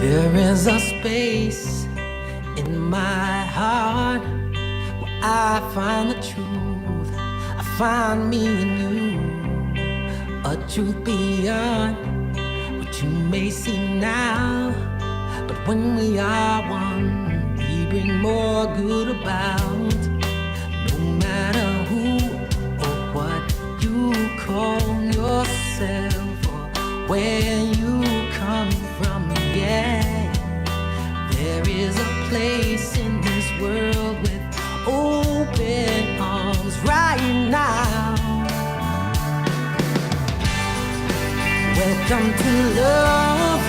There is a space in my heart where I find the truth. I find me in you, a truth beyond what you may see now. But when we are one, we bring more good about. No matter who or what you call yourself or where you come from, yeah. There is a place in this world with open arms right now. Welcome to love,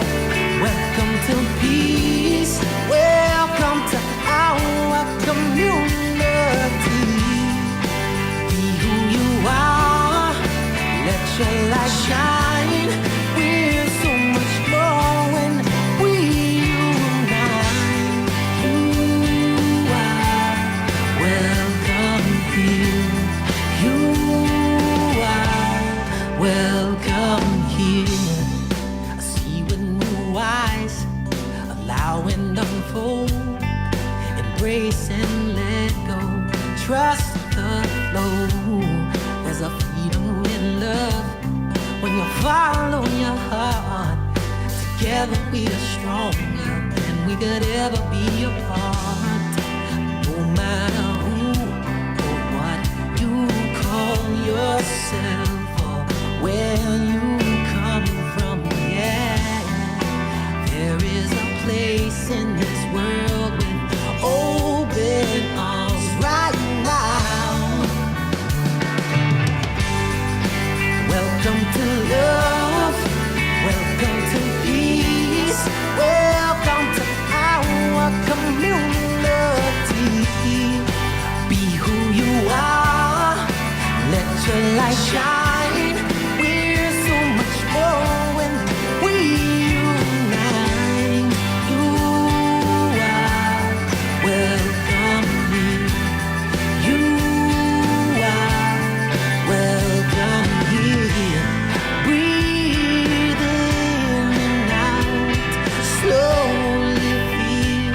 welcome to peace, welcome to our community. Be who you are, let your light shine. We're so much more when we unite. You are welcome here. You are welcome here. I see with new eyes, allow and unfold, embrace and let go, trust the flow. There's a freedom in love when you follow your heart. Together we are stronger than we could ever be apart. No matter who or what you call yourself or where you come from, yeah. There is a place in this world with open arms right now. Welcome to love, welcome to peace, welcome to our community. Be who you are, let your light shine. We're so much more when we unite. You are welcome here. You are welcome here. Breathe in and out. Slowly feel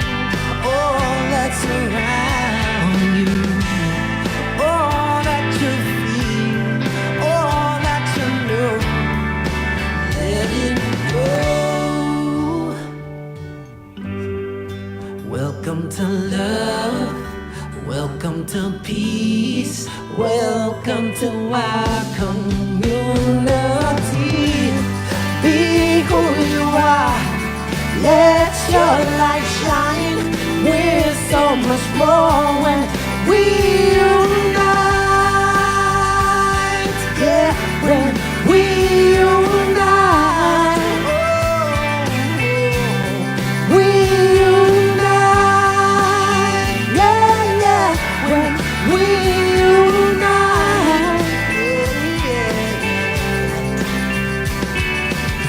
all that's around you. All that you feel, all that you know. Let it go. Welcome to love, welcome to peace, welcome to our community. Be who you are, let your light shine. We're so much more when we unite. Yeah, when we unite. We unite. Yeah, yeah, when we unite.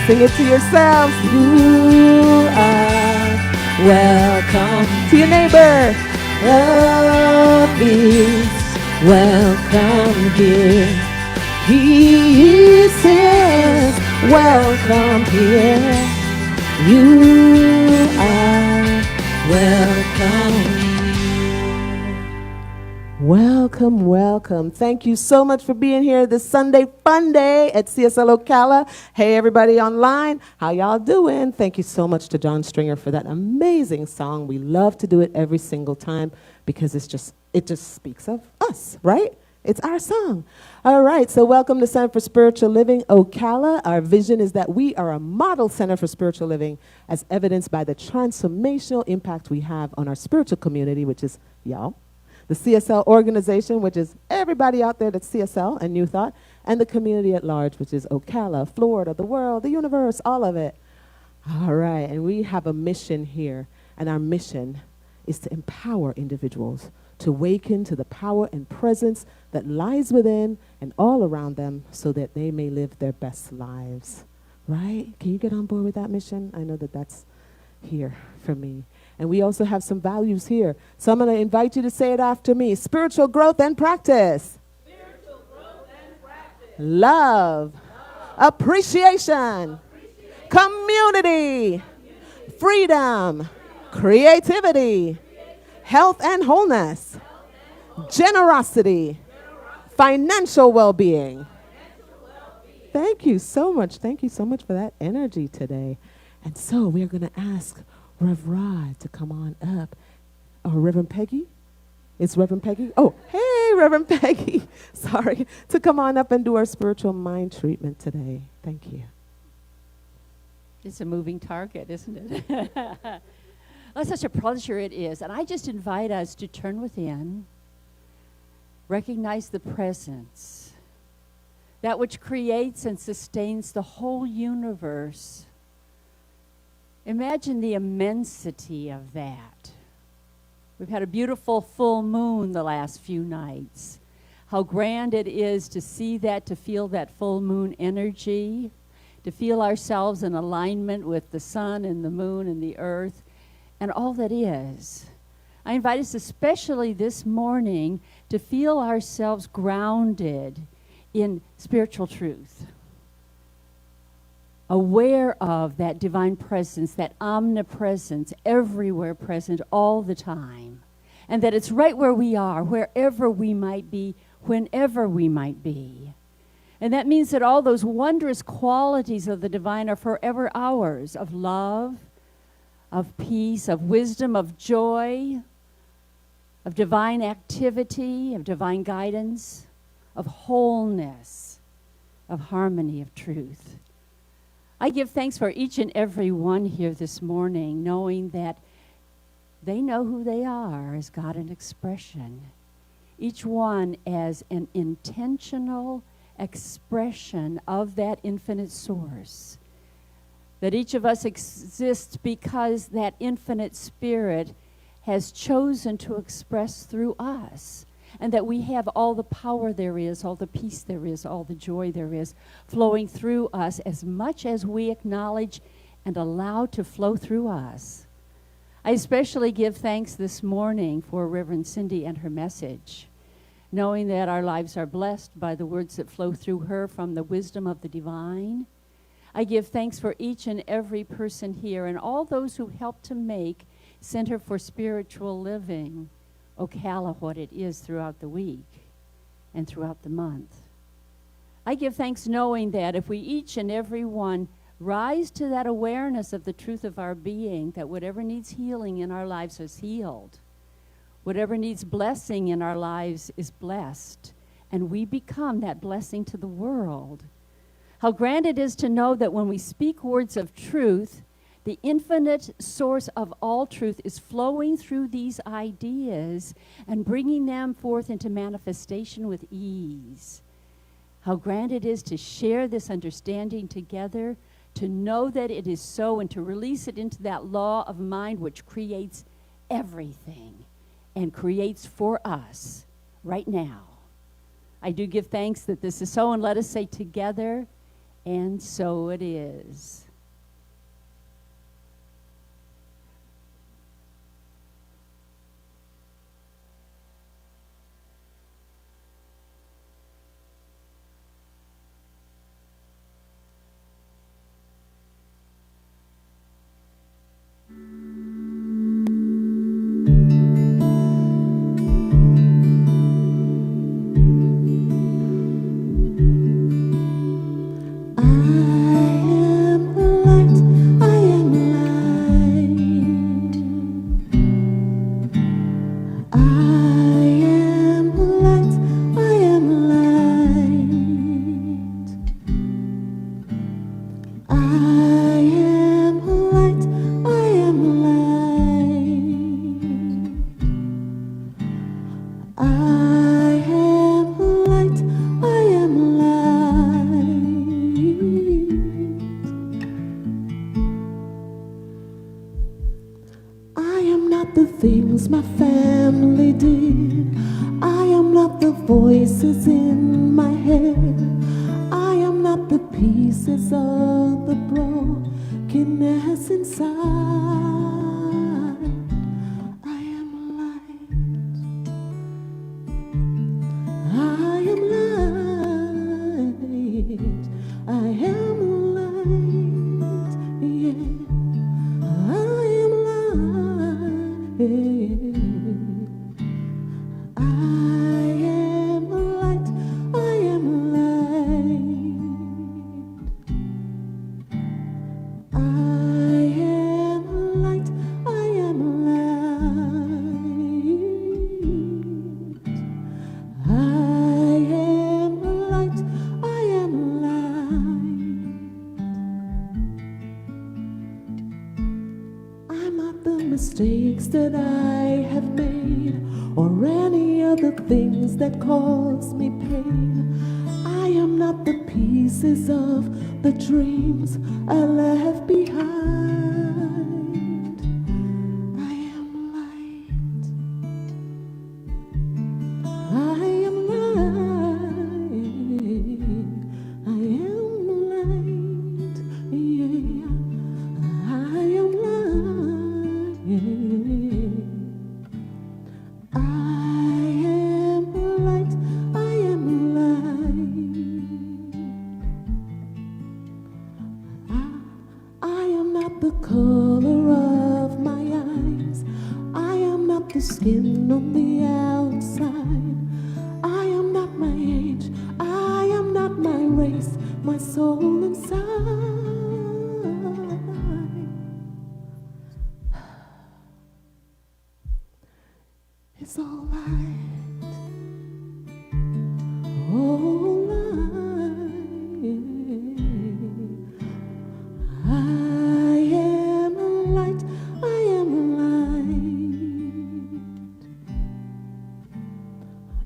Sing it to yourselves. You are welcome. To your neighbor. Love is welcome here. Peace is welcome here. You are welcome here. Welcome, welcome. Thank you so much for being here this Sunday Fun Day at CSL Ocala. Hey, everybody online. How y'all doing? Thank you so much to John Stringer for that amazing song. We love to do it every single time because it just speaks of us, right? It's our song. All right, so welcome to Center for Spiritual Living Ocala. Our vision is that we are a model center for spiritual living as evidenced by the transformational impact we have on our spiritual community, which is y'all. The CSL organization, which is everybody out there that's CSL and New Thought, and the community at large, which is Ocala, Florida, the world, the universe, all of it. All right, and we have a mission here, and our mission is to empower individuals to awaken to the power and presence that lies within and all around them so that they may live their best lives. Right? Can you get on board with that mission? I know that that's here for me. And we also have some values here. So I'm going to invite you to say it after me. Spiritual growth and practice. Spiritual growth and practice. Love. Appreciation. Community. freedom, creativity, health and wholeness, generosity, financial well-being. Thank you so much. Thank you so much for that energy today. And so we're going to ask Rev Rod to come on up. Oh, Reverend Peggy? It's Reverend Peggy? Oh, hey, Reverend Peggy. Sorry. To come on up and do our spiritual mind treatment today. Thank you. It's a moving target, isn't it? Oh, such a pleasure it is. And I just invite us to turn within, recognize the presence, that which creates and sustains the whole universe. Imagine the immensity of that. We've had a beautiful full moon the last few nights. How grand it is to see that, to feel that full moon energy, to feel ourselves in alignment with the sun and the moon and the earth and all that is. I invite us especially this morning to feel ourselves grounded in spiritual truth, aware of that divine presence, that omnipresence, everywhere present all the time, and that it's right where we are, wherever we might be, whenever we might be. And that means that all those wondrous qualities of the divine are forever ours, of love, of peace, of wisdom, of joy, of divine activity, of divine guidance, of wholeness, of harmony, of truth. I give thanks for each and every one here this morning, knowing that they know who they are as God in expression, each one as an intentional expression of that infinite source. That each of us exists because that infinite spirit has chosen to express through us. And that we have all the power there is, all the peace there is, all the joy there is, flowing through us as much as we acknowledge and allow to flow through us. I especially give thanks this morning for Reverend Cindy and her message, knowing that our lives are blessed by the words that flow through her from the wisdom of the divine. I give thanks for each and every person here and all those who help to make Center for Spiritual Living Ocala what it is throughout the week and throughout the month. I give thanks knowing that if we each and every one rise to that awareness of the truth of our being, that whatever needs healing in our lives is healed, whatever needs blessing in our lives is blessed, and we become that blessing to the world. How grand it is to know that when we speak words of truth, the infinite source of all truth is flowing through these ideas and bringing them forth into manifestation with ease. How grand it is to share this understanding together, to know that it is so, and to release it into that law of mind which creates everything and creates for us right now. I do give thanks that this is so, and let us say together, and so it is. The things my family did. I am not the voices in my head. I am not the pieces of the brokenness inside. I am light. I am light. I am light. Yeah. am light. I am light. I am light. I am light. I am light. I am light. I am light. I'm not the mistakes that I have made, or any other things that cause me pain. I am not the pieces of the dreams I left behind. I am light. I am light. I am light. Yeah. I am light. I am light. I am light. I am not the color of my eyes. I am not the skin on the outside. I am not my age. I am not my race. My soul inside is all light. All light. I am light. I am light.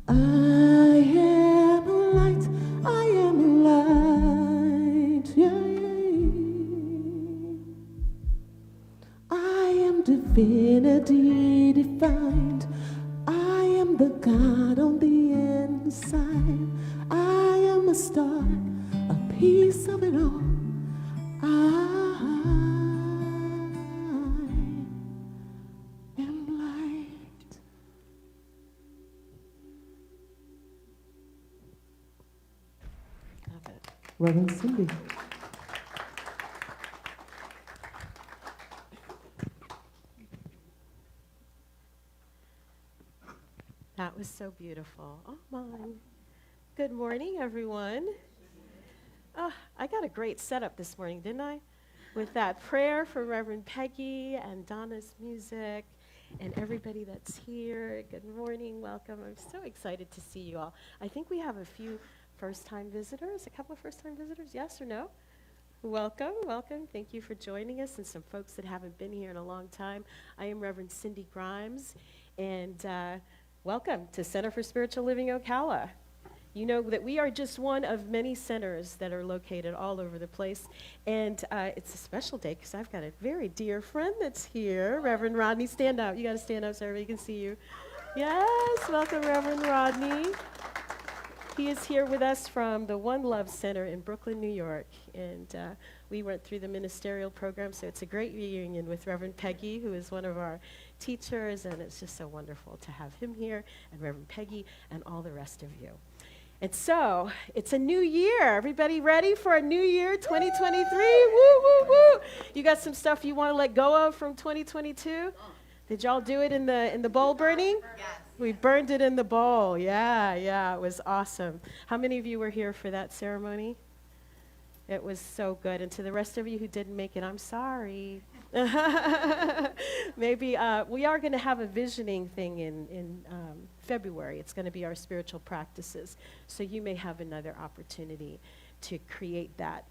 I am light. I am light. Yeah. I am divinity defined. I am the God on the inside. I am a star, a piece of it all. I am light. Reverend Cindy. That was so beautiful. Oh, my. Good morning, everyone. Oh, I got a great setup this morning, didn't I? With that prayer for Reverend Peggy and Donna's music and everybody that's here. Good morning, welcome. I'm so excited to see you all. I think we have a few first-time visitors, a couple of first-time visitors, yes or no? Welcome, welcome. Thank you for joining us, and some folks that haven't been here in a long time. I am Reverend Cindy Grimes, and welcome to Center for Spiritual Living Ocala. You know that we are just one of many centers that are located all over the place, and it's a special day because I've got a very dear friend that's here, Reverend Rodney. Stand up. You got to stand up so everybody can see you. Yes, welcome, Reverend Rodney. He is here with us from the One Love Center in Brooklyn, New York, and we went through the ministerial program, so it's a great reunion with Reverend Peggy, who is one of our teachers, and it's just so wonderful to have him here, and Reverend Peggy, and all the rest of you. And so, it's a new year. Everybody ready for a new year, 2023? Woo, woo, woo. You got some stuff you want to let go of from 2022? Did y'all do it in the bowl burning? Yes. We burned it in the bowl. Yeah, it was awesome. How many of you were here for that ceremony? It was so good. And to the rest of you who didn't make it, I'm sorry. Maybe we are going to have a visioning thing in February. It's going to be our spiritual practices. So you may have another opportunity to create that,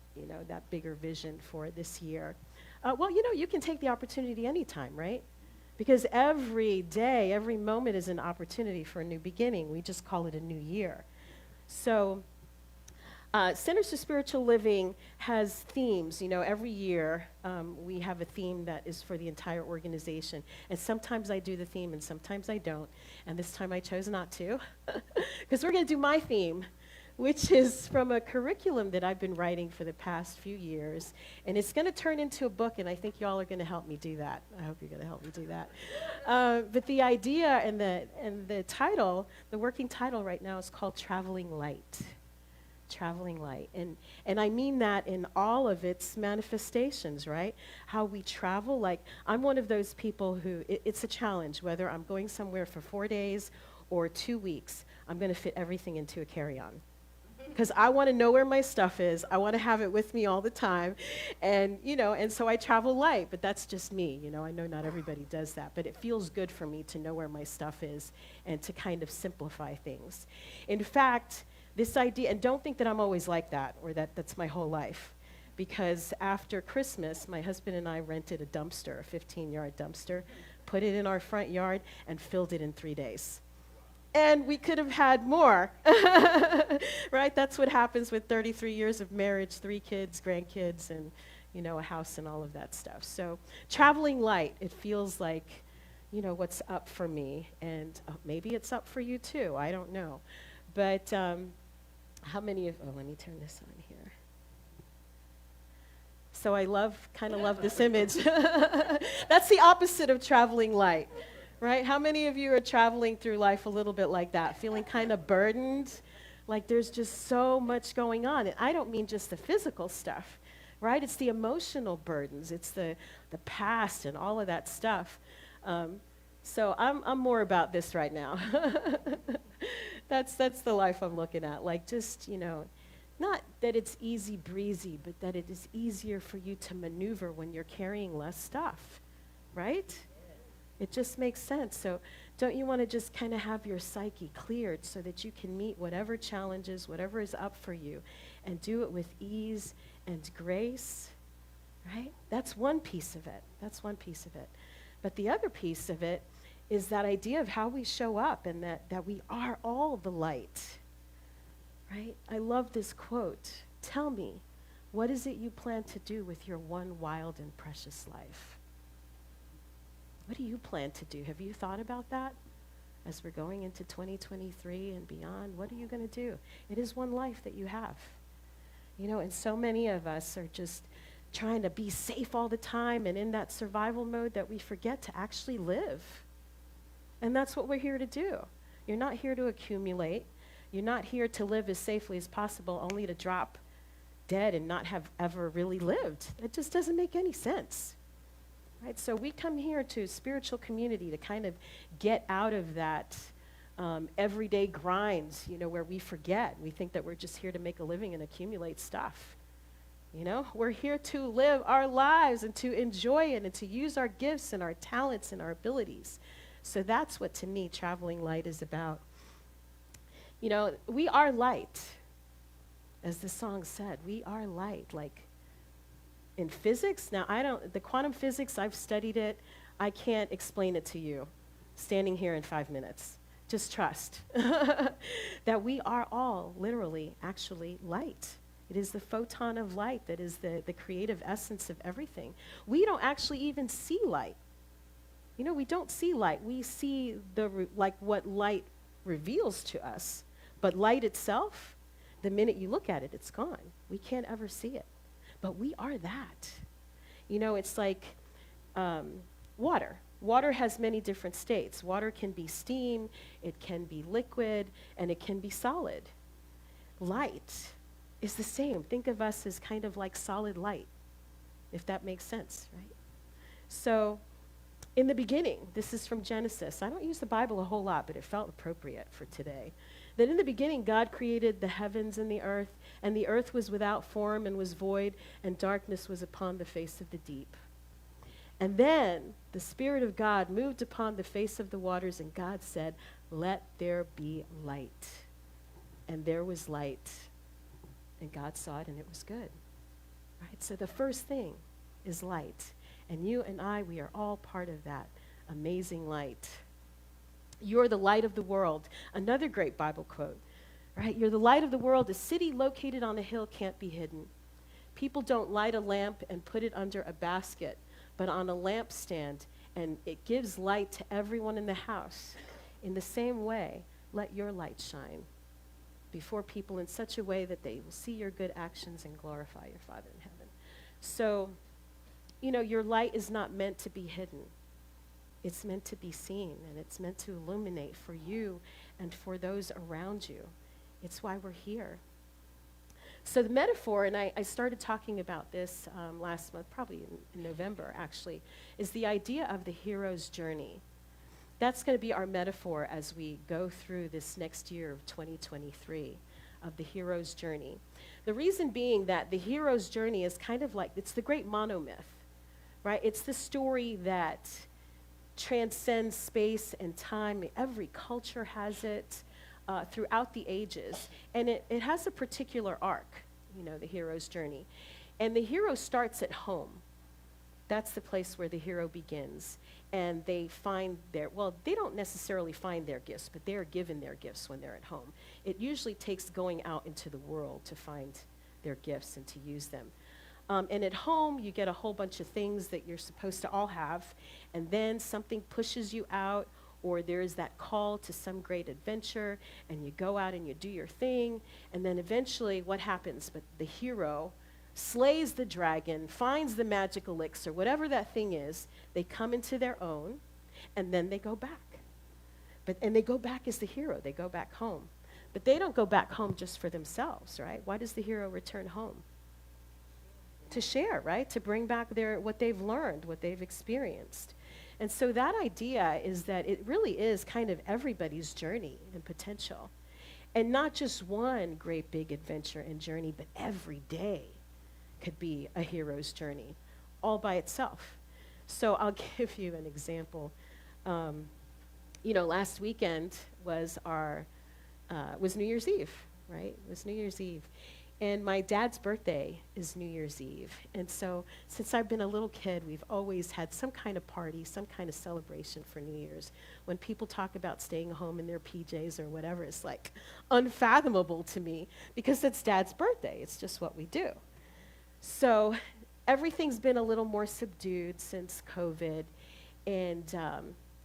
that bigger vision for this year. Well, you can take the opportunity anytime, right? Because every day, every moment is an opportunity for a new beginning. We just call it a new year. So Centers for Spiritual Living has themes. Every year we have a theme that is for the entire organization. And sometimes I do the theme and sometimes I don't. And this time I chose not to. Because we're going to do my theme, which is from a curriculum that I've been writing for the past few years. And it's going to turn into a book, and I think y'all are going to help me do that. I hope you're going to help me do that. But the idea and the title, the working title right now is called Traveling Light. traveling light. And I mean that in all of its manifestations, right? How we travel. Like, I'm one of those people who, it's a challenge, whether I'm going somewhere for 4 days or 2 weeks, I'm going to fit everything into a carry-on. Because I want to know where my stuff is. I want to have it with me all the time. And, and so I travel light, but that's just me. I know not everybody does that, but it feels good for me to know where my stuff is and to kind of simplify things. In fact, this idea, and don't think that I'm always like that or that's my whole life, because after Christmas, my husband and I rented a dumpster, a 15-yard dumpster, put it in our front yard, and filled it in 3 days. And we could have had more, right? That's what happens with 33 years of marriage, 3 kids, grandkids, and, a house and all of that stuff. So traveling light, it feels like, what's up for me. And maybe it's up for you too. I don't know. But how many of, let me turn this on here. So I kind of love this image. That's the opposite of traveling light. Right? How many of you are traveling through life a little bit like that, feeling kind of burdened? Like there's just so much going on. And I don't mean just the physical stuff, right? It's the emotional burdens. It's the past and all of that stuff. So I'm more about this right now. That's the life I'm looking at. Like just, not that it's easy breezy, but that it is easier for you to maneuver when you're carrying less stuff, right? It just makes sense. So don't you want to just kind of have your psyche cleared so that you can meet whatever challenges, whatever is up for you, and do it with ease and grace, right? That's one piece of it. That's one piece of it. But the other piece of it is that idea of how we show up and that we are all the light, right? I love this quote. Tell me, what is it you plan to do with your one wild and precious life? What do you plan to do? Have you thought about that as we're going into 2023 and beyond? What are you going to do? It is one life that you have. And so many of us are just trying to be safe all the time and in that survival mode that we forget to actually live. And that's what we're here to do. You're not here to accumulate. You're not here to live as safely as possible only to drop dead and not have ever really lived. That just doesn't make any sense. Right, so we come here to spiritual community to kind of get out of that everyday grind, where we forget. We think that we're just here to make a living and accumulate stuff. We're here to live our lives and to enjoy it and to use our gifts and our talents and our abilities. So that's what, to me, traveling light is about. We are light. As the song said, we are light. Like, in physics, now the quantum physics, I've studied it. I can't explain it to you standing here in 5 minutes. Just trust that we are all literally, actually light. It is the photon of light that is the creative essence of everything. We don't actually even see light. We don't see light. We see what light reveals to us. But light itself, the minute you look at it, it's gone. We can't ever see it. But we are that. It's like water. Water has many different states. Water can be steam, it can be liquid, and it can be solid. Light is the same. Think of us as kind of like solid light, if that makes sense, right? So in the beginning, this is from Genesis. I don't use the Bible a whole lot, but it felt appropriate for today. That in the beginning, God created the heavens and the earth was without form and was void, and darkness was upon the face of the deep. And then the Spirit of God moved upon the face of the waters, and God said, "Let there be light." And there was light. And God saw it, and it was good. Right? So the first thing is light. And you and I, we are all part of that amazing light. You're the light of the world. Another great Bible quote, right? You're the light of the world. A city located on a hill can't be hidden. People don't light a lamp and put it under a basket, but on a lampstand, and it gives light to everyone in the house. In the same way, let your light shine before people in such a way that they will see your good actions and glorify your Father in heaven. So, your light is not meant to be hidden. It's meant to be seen, and it's meant to illuminate for you and for those around you. It's why we're here. So the metaphor, and I started talking about this last month, probably in November actually, is the idea of the hero's journey. That's going to be our metaphor as we go through this next year of 2023, of the hero's journey. The reason being that the hero's journey is kind of like, it's the great monomyth, right? It's the story that transcends space and time. Every culture has it throughout the ages. And it has a particular arc, the hero's journey. And the hero starts at home. That's the place where the hero begins. And they find they don't necessarily find their gifts, but they are given their gifts when they're at home. It usually takes going out into the world to find their gifts and to use them. And at home, you get a whole bunch of things that you're supposed to all have, and then something pushes you out, or there's that call to some great adventure, and you go out and you do your thing, and then eventually what happens? But the hero slays the dragon, finds the magic elixir, whatever that thing is, they come into their own, and then they go back. And they go back as the hero, they go back home. But they don't go back home just for themselves, right? Why does the hero return home? To share, right? To bring back what they've learned, what they've experienced. And so that idea is that it really is kind of everybody's journey and potential. And not just one great big adventure and journey, but every day could be a hero's journey all by itself. So I'll give you an example. Last weekend was was New Year's Eve, right? It was New Year's Eve. And my dad's birthday is New Year's Eve. And so since I've been a little kid, we've always had some kind of party, some kind of celebration for New Year's. When people talk about staying home in their PJs or whatever, it's like unfathomable to me because it's Dad's birthday. It's just what we do. So everything's been a little more subdued since COVID. And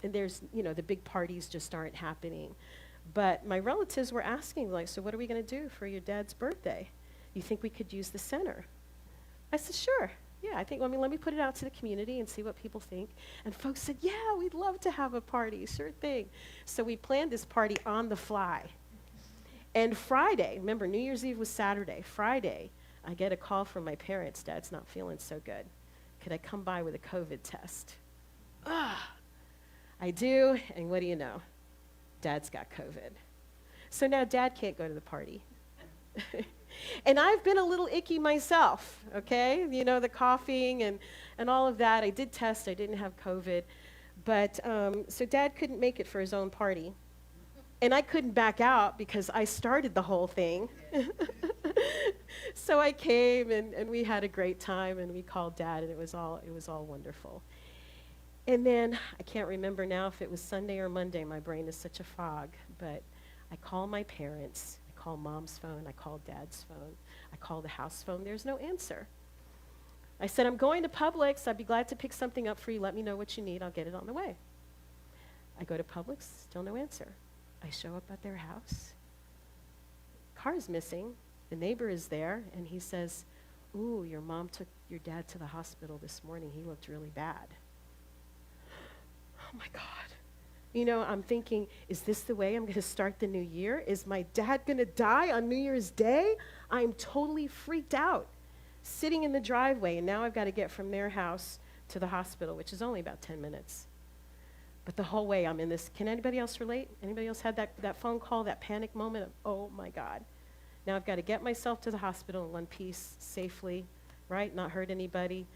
there's, the big parties just aren't happening. But my relatives were asking, so what are we going to do for your dad's birthday? You think we could use the center? I said, sure. Yeah, I think, let me put it out to the community and see what people think. And folks said, yeah, we'd love to have a party, sure thing. So we planned this party on the fly. And Friday, remember, New Year's Eve was Saturday. Friday, I get a call from my parents. Dad's not feeling so good. Could I come by with a COVID test? I do, and what do you know? Dad's got COVID. So now Dad can't go to the party. And I've been a little icky myself, okay? The coughing and all of that. I did test. I didn't have COVID. But so Dad couldn't make it for his own party. And I couldn't back out because I started the whole thing. So I came, and we had a great time, and we called Dad, and it was all wonderful. And then, I can't remember now if it was Sunday or Monday. My brain is such a fog. But I call my parents. I call Mom's phone. I call Dad's phone. I call the house phone. There's no answer. I said, I'm going to Publix. I'd be glad to pick something up for you. Let me know what you need. I'll get it on the way. I go to Publix. Still no answer. I show up at their house. Car's missing. The neighbor is there. And he says, ooh, your mom took your dad to the hospital this morning. He looked really bad. Oh my God. I'm thinking, is this the way I'm going to start the new year? Is my dad going to die on New Year's Day? I'm totally freaked out, sitting in the driveway, and now I've got to get from their house to the hospital, which is only about 10 minutes. But the whole way I'm in this. Can anybody else relate? Anybody else had that phone call, that panic moment of, oh my God. Now I've got to get myself to the hospital in one piece safely, right? Not hurt anybody.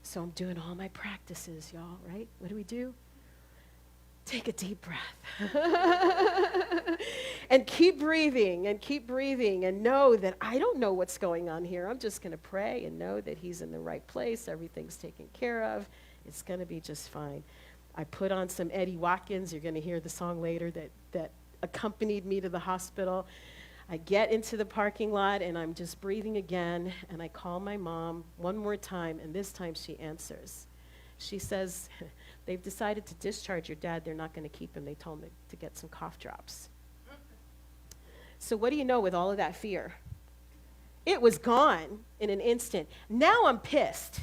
So I'm doing all my practices, y'all, right? What do we do? Take a deep breath and keep breathing and know that I don't know what's going on here. I'm just going to pray and know that he's in the right place. Everything's taken care of. It's going to be just fine. I put on some Eddie Watkins. You're going to hear the song later that accompanied me to the hospital. I get into the parking lot and I'm just breathing again, and I call my mom one more time, and this time she answers. She says, they've decided to discharge your dad. They're not going to keep him. They told me to get some cough drops. So what do you know with all of that fear? It was gone in an instant. Now I'm pissed.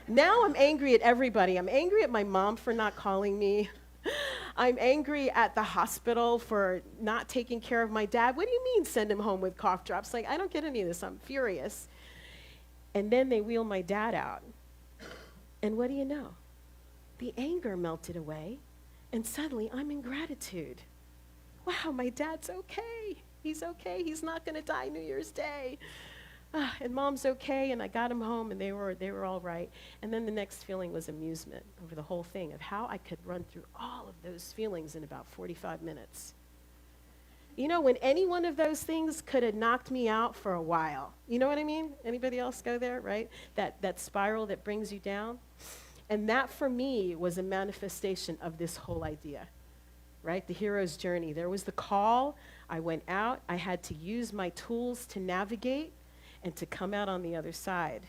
Now I'm angry at everybody. I'm angry at my mom for not calling me. I'm angry at the hospital for not taking care of my dad. What do you mean send him home with cough drops? Like, I don't get any of this. I'm furious. And then they wheel my dad out. And what do you know? The anger melted away, and suddenly I'm in gratitude. Wow, my dad's okay. He's okay. He's not going to die New Year's Day. And mom's okay, and I got him home, and they were all right. And then the next feeling was amusement over the whole thing of how I could run through all of those feelings in about 45 minutes. You know, when any one of those things could have knocked me out for a while. You know what I mean? Anybody else go there, right? That spiral that brings you down. And that, for me, was a manifestation of this whole idea, right? The hero's journey. There was the call. I went out. I had to use my tools to navigate and to come out on the other side.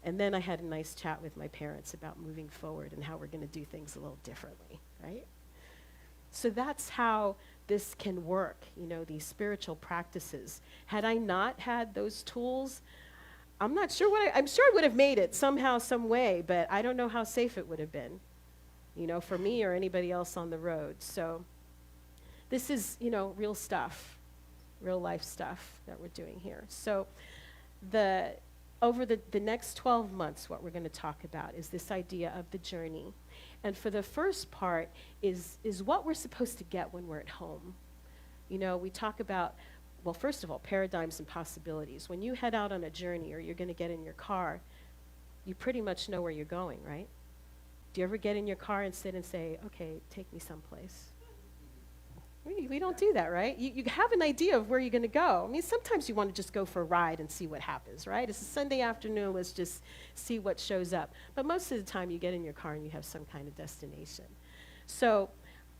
And then I had a nice chat with my parents about moving forward and how we're going to do things a little differently, right? So that's how this can work, you know, these spiritual practices. Had I not had those tools, I'm not sure I'm sure I would have made it somehow, some way, but I don't know how safe it would have been, you know, for me or anybody else on the road. So this is, you know, real stuff, real life stuff that we're doing here. So over the next 12 months, what we're going to talk about is this idea of the journey. And for the first part is what we're supposed to get when we're at home. You know, we talk about, well, first of all, paradigms and possibilities. When you head out on a journey or you're going to get in your car, you pretty much know where you're going, right? Do you ever get in your car and sit and say, okay, take me someplace? We don't do that, right? You have an idea of where you're going to go. I mean, sometimes you want to just go for a ride and see what happens, right? It's a Sunday afternoon, let's just see what shows up. But most of the time, you get in your car and you have some kind of destination. So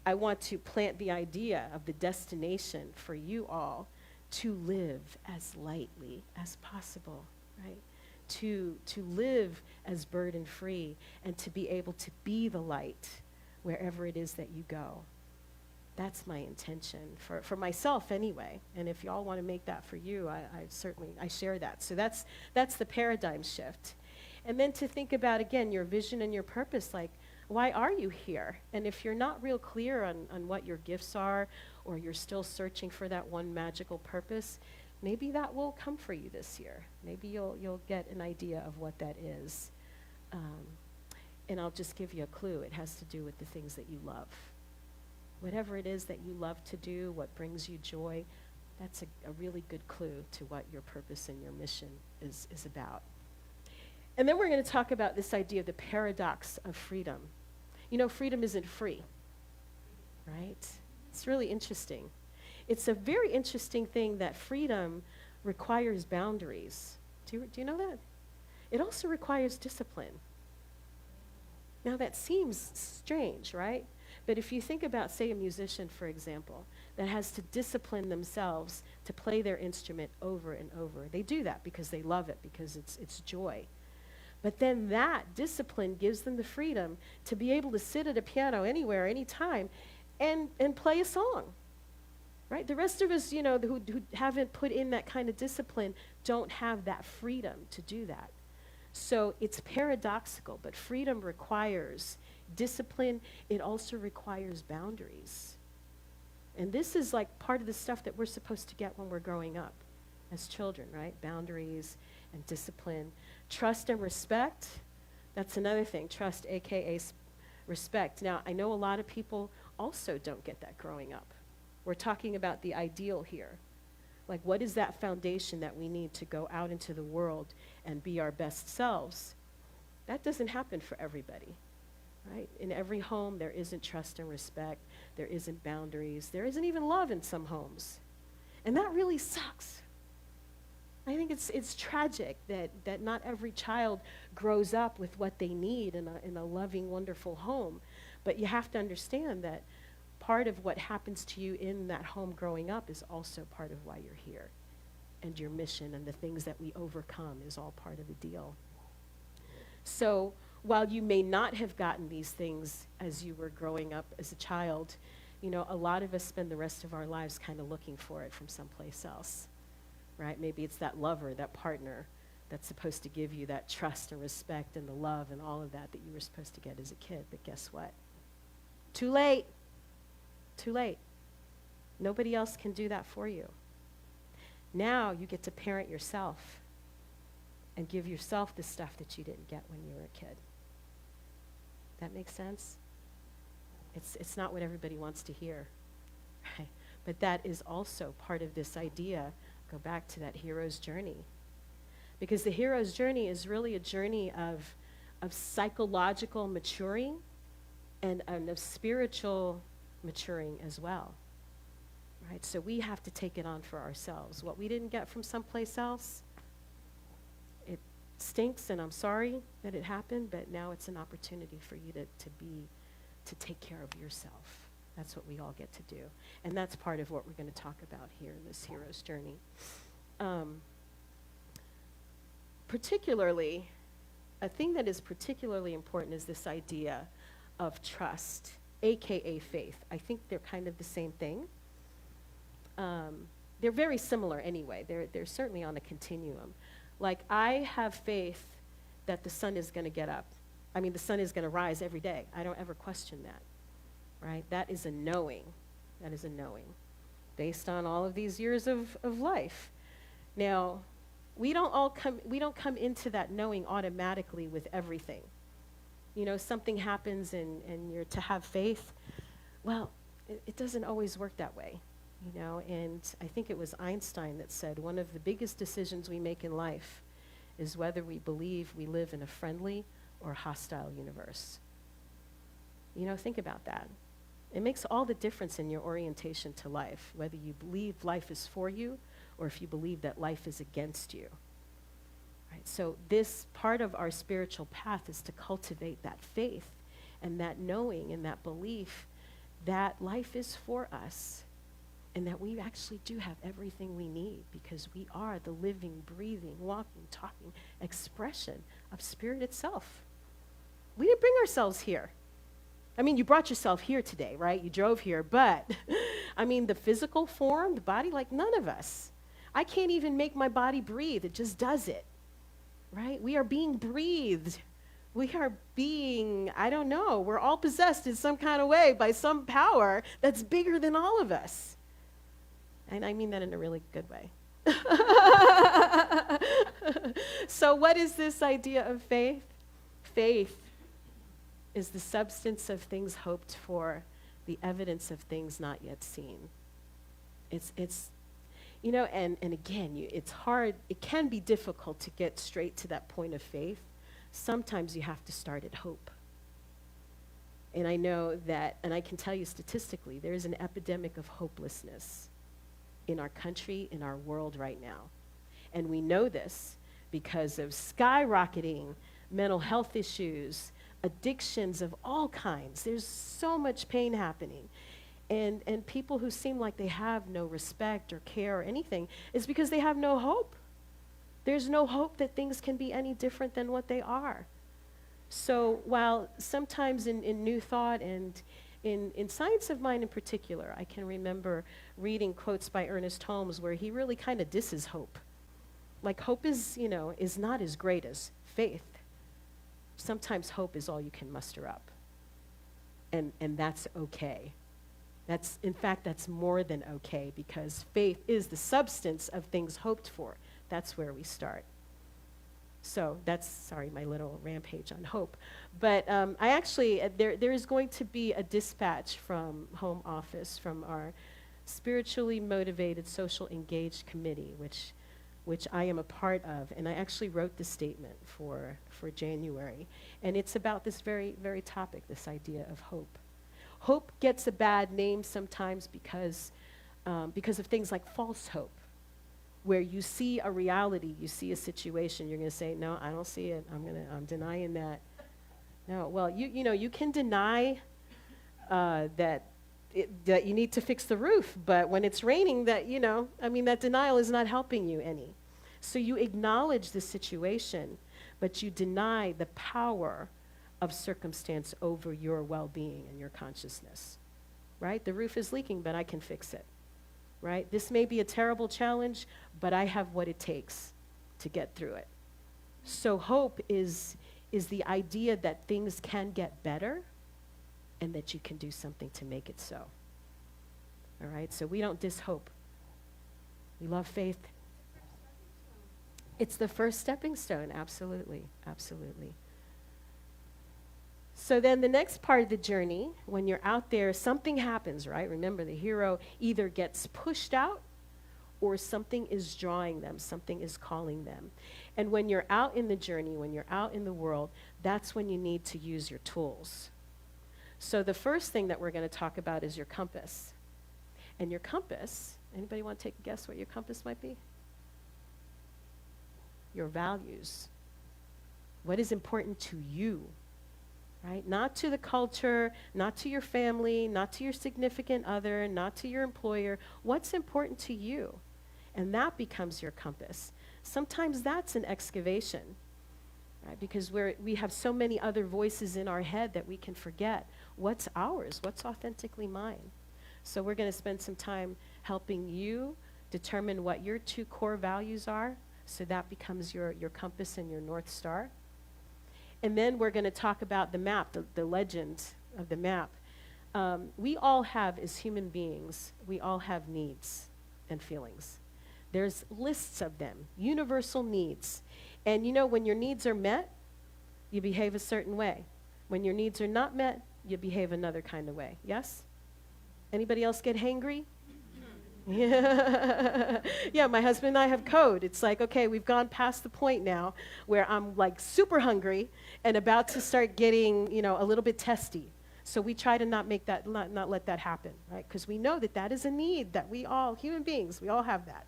I want to plant the idea of the destination for you all to live as lightly as possible, right? To live as burden-free and to be able to be the light wherever it is that you go. That's my intention for myself anyway. And if y'all want to make that for you, I certainly share that. So that's the paradigm shift. And then to think about, again, your vision and your purpose, like, why are you here? And if you're not real clear on what your gifts are, or you're still searching for that one magical purpose, maybe that will come for you this year. Maybe you'll get an idea of what that is. And I'll just give you a clue. It has to do with the things that you love. Whatever it is that you love to do, what brings you joy, that's a really good clue to what your purpose and your mission is about. And then we're going to talk about this idea of the paradox of freedom. You know, freedom isn't free, right? It's really interesting. It's a very interesting thing that freedom requires boundaries. Do you know that? It also requires discipline. Now that seems strange, right? But if you think about, say, a musician, for example, that has to discipline themselves to play their instrument over and over. They do that because they love it, because it's joy. But then that discipline gives them the freedom to be able to sit at a piano anywhere, anytime, and play a song, right? The rest of us, you know, who haven't put in that kind of discipline don't have that freedom to do that. So it's paradoxical, but freedom requires discipline. It also requires boundaries. And this is like part of the stuff that we're supposed to get when we're growing up as children, right? Boundaries and discipline. Trust and respect, that's another thing. Trust, AKA respect. Now, I know a lot of people also don't get that growing up. We're talking about the ideal here. Like, what is that foundation that we need to go out into the world and be our best selves? That doesn't happen for everybody, right? In every home, there isn't trust and respect. There isn't boundaries. There isn't even love in some homes. And that really sucks. I think it's tragic that not every child grows up with what they need in a loving, wonderful home. But you have to understand that part of what happens to you in that home growing up is also part of why you're here. And your mission and the things that we overcome is all part of the deal. So while you may not have gotten these things as you were growing up as a child, you know, a lot of us spend the rest of our lives kind of looking for it from someplace else, right? Maybe it's that lover, that partner that's supposed to give you that trust and respect and the love and all of that you were supposed to get as a kid. But guess what? Too late. Too late. Nobody else can do that for you. Now you get to parent yourself and give yourself the stuff that you didn't get when you were a kid. That makes sense? It's not what everybody wants to hear, right? But that is also part of this idea. Go back to that hero's journey. Because the hero's journey is really a journey of psychological maturing and of spiritual maturing as well. Right? So we have to take it on for ourselves. What we didn't get from someplace else, it stinks, and I'm sorry that it happened, but now it's an opportunity for you to take care of yourself. That's what we all get to do. And that's part of what we're going to talk about here in this hero's journey. Particularly, a thing that is particularly important is this idea of trust, AKA faith. I think they're kind of the same thing. They're very similar anyway. They're certainly on a continuum. Like, I have faith that the sun is going to get up. I mean, the sun is going to rise every day. I don't ever question that, right? That is a knowing. That is a knowing based on all of these years of life. Now, we don't come into that knowing automatically with everything. You know, something happens and you're to have faith. Well, it doesn't always work that way, you know, and I think it was Einstein that said one of the biggest decisions we make in life is whether we believe we live in a friendly or hostile universe. You know, think about that. It makes all the difference in your orientation to life, whether you believe life is for you or if you believe that life is against you. Right? So this part of our spiritual path is to cultivate that faith and that knowing and that belief that life is for us and that we actually do have everything we need because we are the living, breathing, walking, talking expression of spirit itself. We didn't bring ourselves here. I mean, you brought yourself here today, right? You drove here, but I mean, the physical form, the body, like none of us. I can't even make my body breathe. It just does it, right? We are being breathed. We are being, I don't know, we're all possessed in some kind of way by some power that's bigger than all of us. And I mean that in a really good way. So what is this idea of faith? Faith is the substance of things hoped for, the evidence of things not yet seen. It's you know, and again, it's hard, it can be difficult to get straight to that point of faith. Sometimes you have to start at hope. And I know that, and I can tell you statistically, there is an epidemic of hopelessness in our country, in our world right now. And we know this because of skyrocketing mental health issues, addictions of all kinds. There's so much pain happening. And people who seem like they have no respect or care or anything is because they have no hope. There's no hope that things can be any different than what they are. So while sometimes in New Thought and in Science of Mind in particular, I can remember reading quotes by Ernest Holmes where he really kind of disses hope. Like hope is, you know, is not as great as faith. Sometimes hope is all you can muster up. And that's okay. In fact, that's more than okay because faith is the substance of things hoped for. That's where we start. So that's, sorry, my little rampage on hope. But I actually, there is going to be a dispatch from Home Office from our spiritually motivated, social engaged committee, which I am a part of. And I actually wrote the statement for January. And it's about this very, very topic, this idea of hope. Hope gets a bad name sometimes because of things like false hope, where you see a reality, you see a situation, you're going to say, no, I don't see it. I'm denying that. No, well, you know, you can deny that you need to fix the roof, but when it's raining, that denial is not helping you any. So you acknowledge the situation, but you deny the power of circumstance over your well-being and your consciousness, right? The roof is leaking, but I can fix it, right? This may be a terrible challenge, but I have what it takes to get through it. So hope is the idea that things can get better and that you can do something to make it so. All right, so we don't diss hope. We love faith. It's the first stepping stone, absolutely, absolutely. So then the next part of the journey, when you're out there, something happens, right? Remember, the hero either gets pushed out or something is drawing them, something is calling them. And when you're out in the journey, when you're out in the world, that's when you need to use your tools. So the first thing that we're going to talk about is your compass. And your compass, anybody want to take a guess what your compass might be? Your values. What is important to you, right? Not to the culture, not to your family, not to your significant other, not to your employer. What's important to you? And that becomes your compass. Sometimes that's an excavation, right? Because we have so many other voices in our head that we can forget what's ours, what's authentically mine. So we're going to spend some time helping you determine what your two core values are, so that becomes your compass and your North Star. And then we're going to talk about the map, the legend of the map. We all have, as human beings, we all have needs and feelings. There's lists of them, universal needs. And you know, when your needs are met, you behave a certain way. When your needs are not met, you behave another kind of way. Yes? Anybody else get hangry? Yeah. Yeah, my husband and I have code. It's like, okay, we've gone past the point now where I'm like super hungry and about to start getting, a little bit testy. So we try to not let that happen, right? Because we know that that is a need that we all, human beings, we all have that,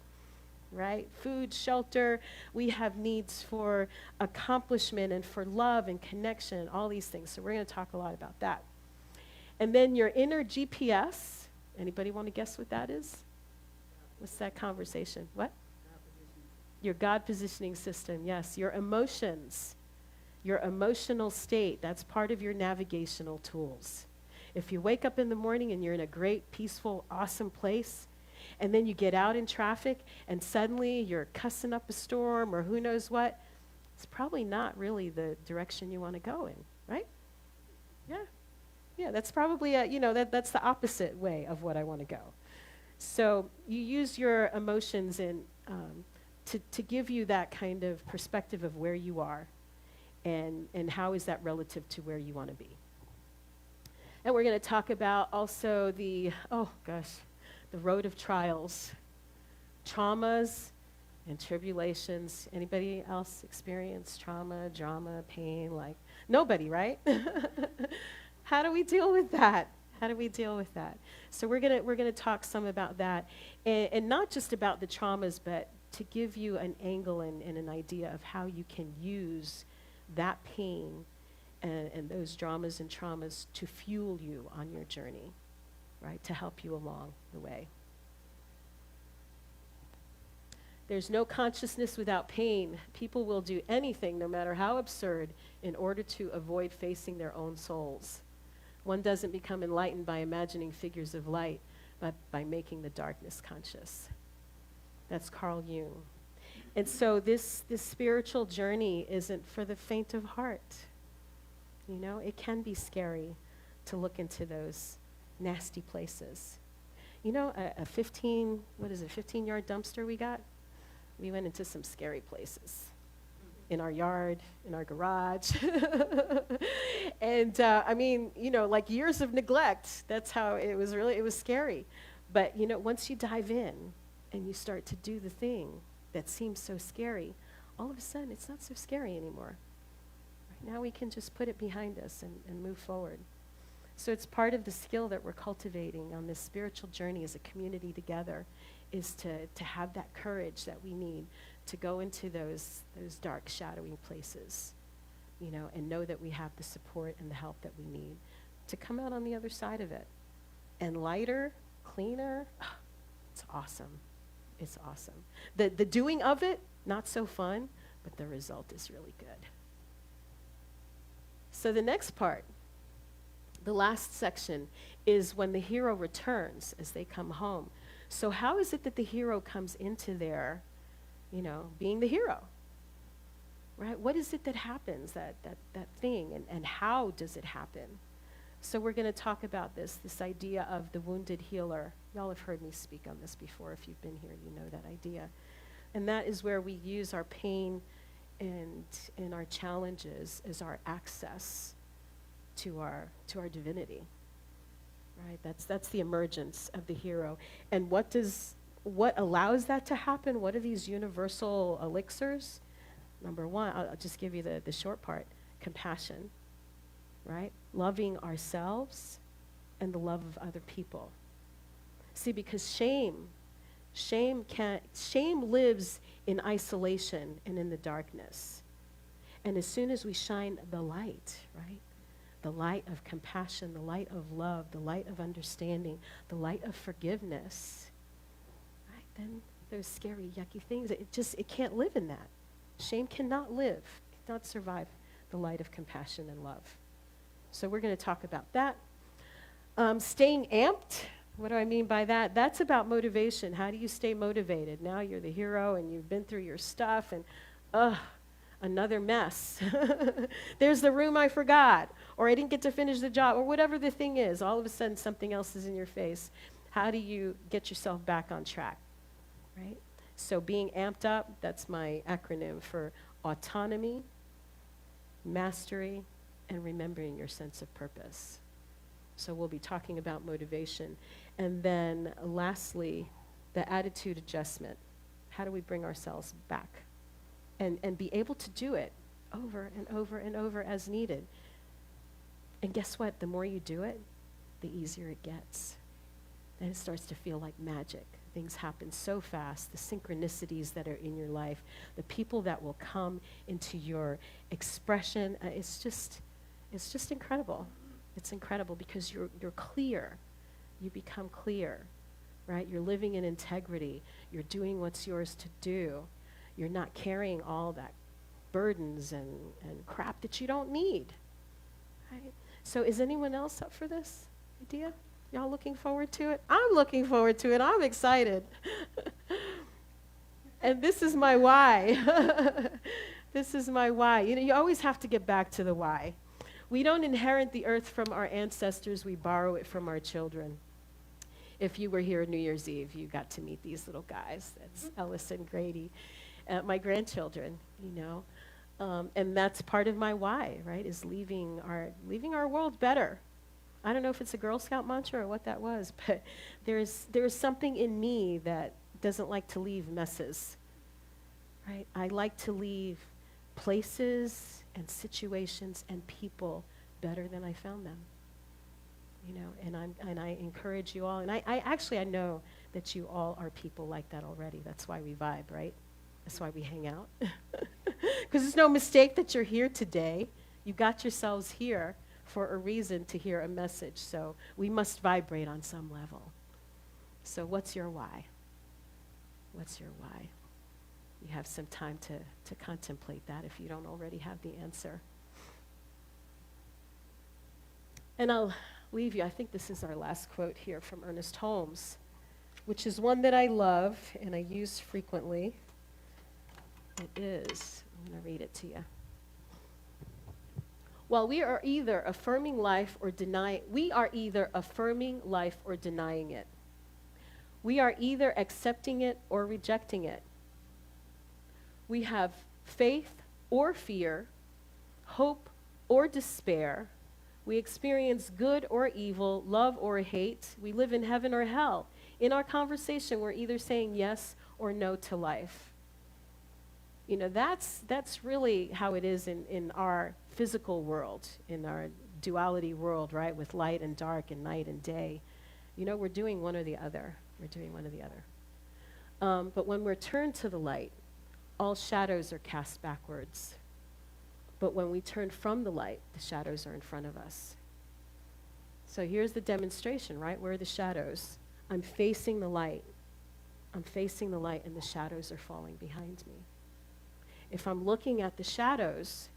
right? Food, shelter, we have needs for accomplishment and for love and connection, all these things. So we're going to talk a lot about that. And then your inner GPS, anybody want to guess what that is? What's that conversation? What? Your God positioning system, yes. Your emotions, your emotional state, that's part of your navigational tools. If you wake up in the morning and you're in a great, peaceful, awesome place, and then you get out in traffic and suddenly you're cussing up a storm or who knows what, it's probably not really the direction you want to go in, right? Yeah. Yeah, that's probably, that's the opposite way of what I want to go. So you use your emotions to give you that kind of perspective of where you are and how is that relative to where you want to be. And we're going to talk about also the road of trials, traumas and tribulations. Anybody else experience trauma, drama, pain? Like nobody, right? How do we deal with that? How do we deal with that? So we're gonna talk some about that, and not just about the traumas, but to give you an angle and an idea of how you can use that pain and those dramas and traumas to fuel you on your journey, right? To help you along the way. There's no consciousness without pain. People will do anything, no matter how absurd, in order to avoid facing their own souls. One doesn't become enlightened by imagining figures of light, but by making the darkness conscious. That's Carl Jung. And so this spiritual journey isn't for the faint of heart. It can be scary to look into those nasty places. A 15-yard dumpster we got? We went into some scary places. In our yard, in our garage. And like years of neglect, that's how it was scary. But once you dive in and you start to do the thing that seems so scary, all of a sudden it's not so scary anymore. Right now we can just put it behind us and move forward. So it's part of the skill that we're cultivating on this spiritual journey as a community together, is to have that courage that we need to go into those dark, shadowy places, and know that we have the support and the help that we need to come out on the other side of it. And lighter, cleaner, it's awesome. It's awesome. The doing of it, not so fun, but the result is really good. So the next part, the last section, is when the hero returns as they come home. So how is it that the hero comes into their being the hero, right? What is it that happens, that thing, and how does it happen? So we're going to talk about this idea of the wounded healer. Y'all have heard me speak on this before. If you've been here, you know that idea. And that is where we use our pain and our challenges as our access to our divinity. Right? That's the emergence of the hero. And what allows that to happen? What are these universal elixirs? Number one, I'll just give you the short part: compassion, right? Loving ourselves and the love of other people. See, because shame lives in isolation and in the darkness. And as soon as we shine the light, right? The light of compassion, the light of love, the light of understanding, the light of forgiveness, right? Then those scary, yucky things, it can't live in that. Shame cannot live, cannot survive the light of compassion and love. So we're going to talk about that. Staying amped, what do I mean by that? That's about motivation. How do you stay motivated? Now you're the hero and you've been through your stuff and, another mess. There's the room I forgot, or I didn't get to finish the job, or whatever the thing is. All of a sudden something else is in your face. How do you get yourself back on track, right? So being amped up, that's my acronym for autonomy, mastery, and remembering your sense of purpose. So we'll be talking about motivation. And then lastly, the attitude adjustment. How do we bring ourselves back and be able to do it over and over and over as needed? And guess what? The more you do it, the easier it gets. Then it starts to feel like magic. Things happen so fast, the synchronicities that are in your life, the people that will come into your expression, it's just incredible. It's incredible because you're clear. You become clear, right? You're living in integrity. You're doing what's yours to do. You're not carrying all that burdens and crap that you don't need, right? So is anyone else up for this idea? Y'all looking forward to it? I'm looking forward to it. I'm excited. And this is my why. This is my why. You know, you always have to get back to the why. We don't inherit the earth from our ancestors. We borrow it from our children. If you were here New Year's Eve, you got to meet these little guys. That's Ellis and Grady, my grandchildren, you know. And that's part of my why, right, is leaving our world better. I don't know if it's a Girl Scout mantra or what that was, but there's something in me that doesn't like to leave messes, right? I like to leave places and situations and people better than I found them, you know. And I encourage you all, and I know that you all are people like that already. That's why we vibe, right? That's why we hang out. Because it's no mistake that you're here today. You got yourselves here for a reason to hear a message. So we must vibrate on some level. So what's your why? What's your why? You have some time to contemplate that if you don't already have the answer. And I'll leave you, I think this is our last quote here from Ernest Holmes, which is one that I love and I use frequently. It is, I'm going to read it to you. Well, we are either affirming life or denying it. We are either accepting it or rejecting it. We have faith or fear, hope or despair. We experience good or evil, love or hate. We live in heaven or hell. In our conversation, we're either saying yes or no to life. You know, that's really how it is in our physical world, in our duality world, right, with light and dark and night and day. You know, we're doing one or the other. We're doing one or the other. But when we're turned to the light, all shadows are cast backwards. But when we turn from the light, the shadows are in front of us. So here's the demonstration, right? Where are the shadows? I'm facing the light. I'm facing the light, and the shadows are falling behind me. If I'm looking at the shadows,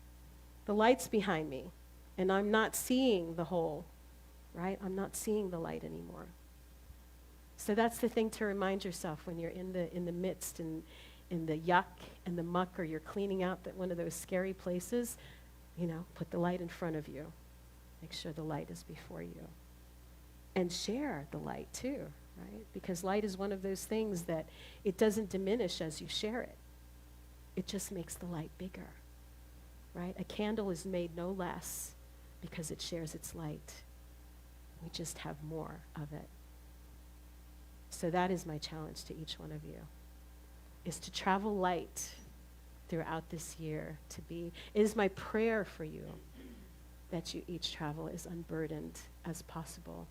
the light's behind me, and I'm not seeing the whole, right? I'm not seeing the light anymore. So that's the thing to remind yourself when you're in the midst and in the yuck and the muck, or you're cleaning out one of those scary places. You know, put the light in front of you. Make sure the light is before you. And share the light too, right? Because light is one of those things that it doesn't diminish as you share it. It just makes the light bigger, right? A candle is made no less because it shares its light. We just have more of it. So that is my challenge to each one of you, is to travel light throughout this year. It is my prayer for you that you each travel as unburdened as possible,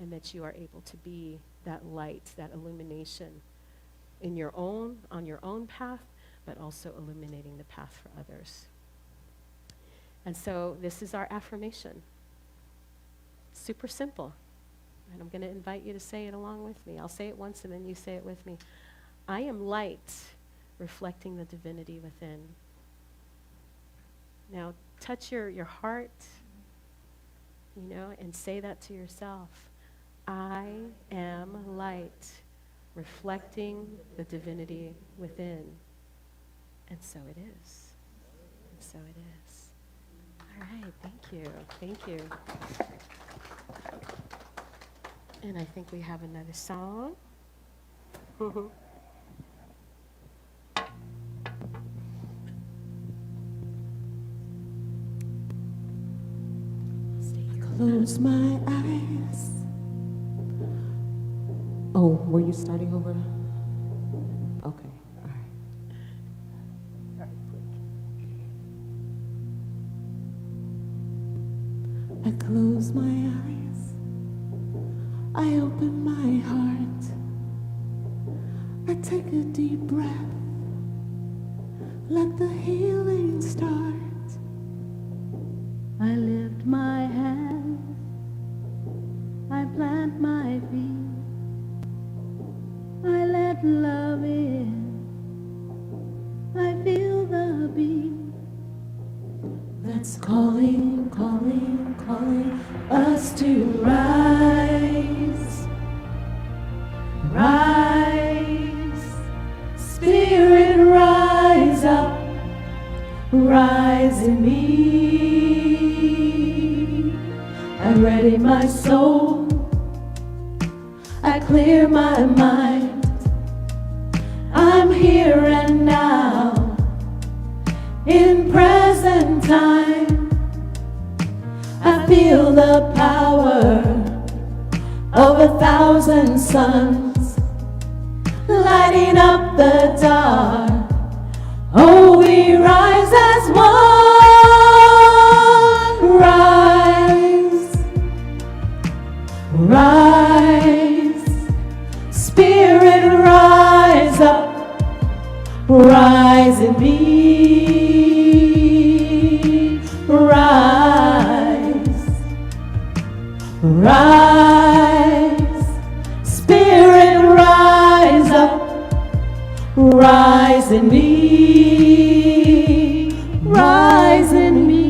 and that you are able to be that light, that illumination on your own path, but also illuminating the path for others. And so this is our affirmation. Super simple. And I'm going to invite you to say it along with me. I'll say it once and then you say it with me. I am light, reflecting the divinity within. Now touch your heart, and say that to yourself. I am light, reflecting the divinity within. And so it is. And so it is. All right, thank you. Thank you. And I think we have another song. Close my eyes. Oh, were you starting over? Okay, all right. I close my eyes. I open my heart. I take a deep breath. Let the healing start. I lift my hand, I plant my feet, I let love in, I feel the beat that's calling, calling, calling us to rise, rise, Spirit rise up, rise in me. I ready my soul, I clear my mind. I'm here and now, in present time. I feel the power of 1,000 suns lighting up the dark. Oh, we rise as one. Rise, Spirit rise up, rise in me. Rise, rise, Spirit rise up, rise in me. Rise in me.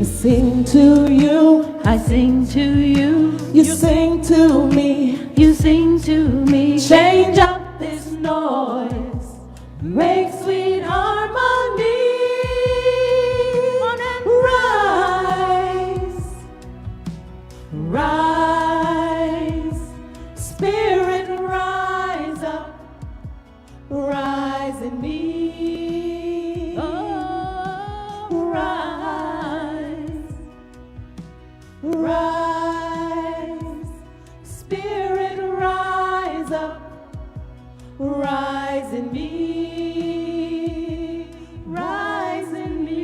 I sing to you, I sing to you, you sing to me, you sing to me. Change up this noise, make sweet harmony. Rise, rise, Spirit rise up, rise in me. Oh, rise, rise, Spirit rise up, rise in me, rise in me.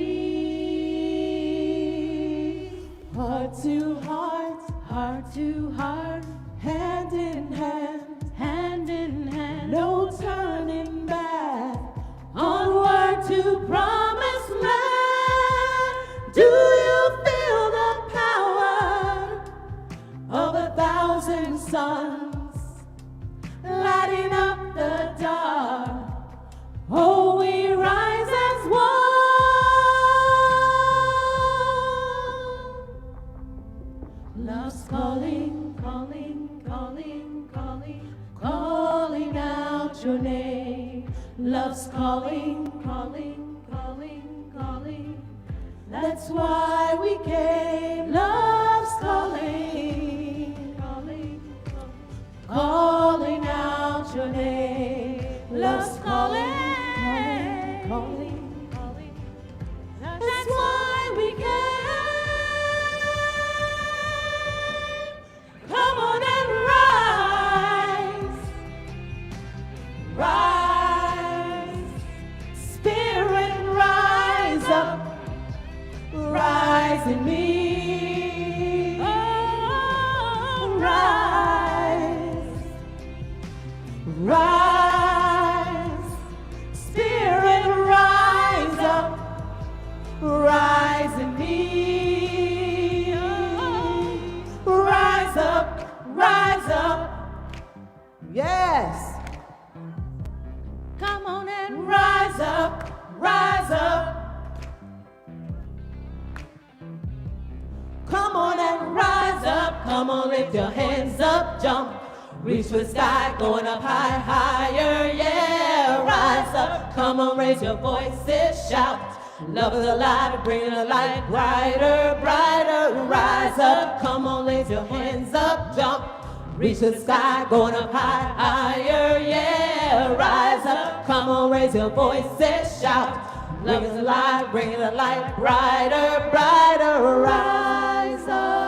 Heart to heart, heart to heart, hand in hand, hand in hand. No turning back, onward to promised land. Do you feel the power of 1,000 suns lighting up the dark? Oh, we rise as one. Love's calling, calling, calling, calling, calling out your name. Love's calling, calling, calling, calling. That's why we came. Love's calling, calling out your name. Love's calling, calling. That's why we came. Come on and rise, rise, Spirit, rise up, rise in me. Oh, rise, rise, Spirit, rise up, rise in me. Oh, rise up, rise up. Yes. Come on and rise up, rise up. Come on and rise up. Come on, lift your hands up, jump. Reach for the sky, going up high, higher, yeah. Rise up. Come on, raise your voices, shout. Love is alive, bring the light brighter, brighter. Rise up. Come on, raise your hands up, jump. Reach the sky, going up high, higher, yeah. Rise up, come on, raise your voices, shout. Love is alive, bringing the light brighter, brighter. Rise up.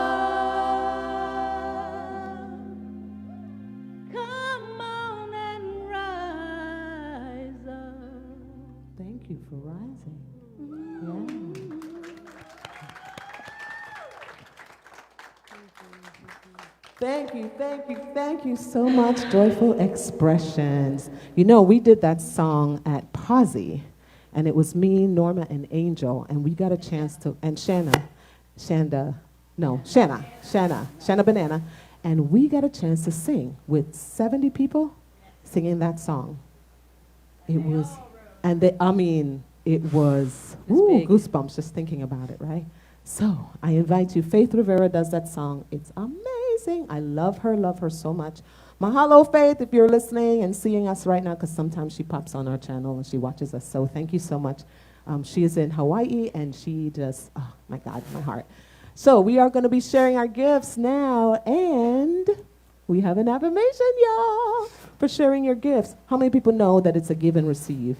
Come on and rise up. Thank you for rising. Thank you so much, Joyful Expressions. You know, we did that song at Posse, and it was me, Norma, and Angel, and we got a chance to, and Shanna Banana, and we got a chance to sing with 70 people singing that song. It was, and they, I mean, it was, ooh, goosebumps just thinking about it, right? So I invite you. Faith Rivera does that song. It's amazing. I love her so much. Mahalo, Faith, if you're listening and seeing us right now, because sometimes she pops on our channel and she watches us. So thank you so much. She is in Hawaii, and she just, oh my God, my heart. So we are going to be sharing our gifts now, and we have an affirmation, y'all, for sharing your gifts. How many people know that it's a give and receive?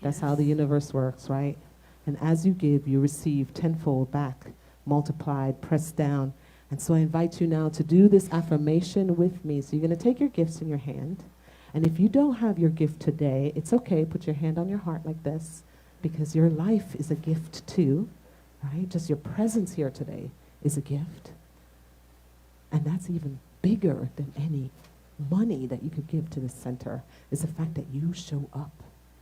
That's how the universe works, right? And as you give, you receive tenfold back, multiplied, pressed down. And so I invite you now to do this affirmation with me. So you're going to take your gifts in your hand. And if you don't have your gift today, it's okay. Put your hand on your heart like this, because your life is a gift too, right? Just your presence here today is a gift. And that's even bigger than any money that you could give to the center, is the fact that you show up,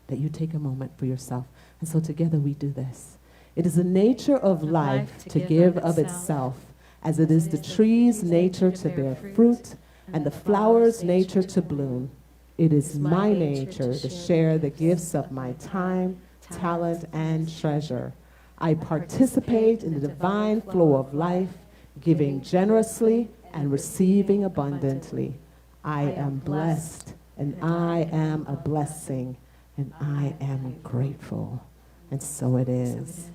that you take a moment for yourself. And so together we do this. It is the nature of life to give of itself, as it is the tree's nature to bear fruit, and the flower's nature to bloom. It is my nature to share the gifts of my time, talent, and treasure. I participate in the divine flow of life, giving generously and receiving abundantly. I am blessed, and I am a blessing, and I am grateful. And so it is.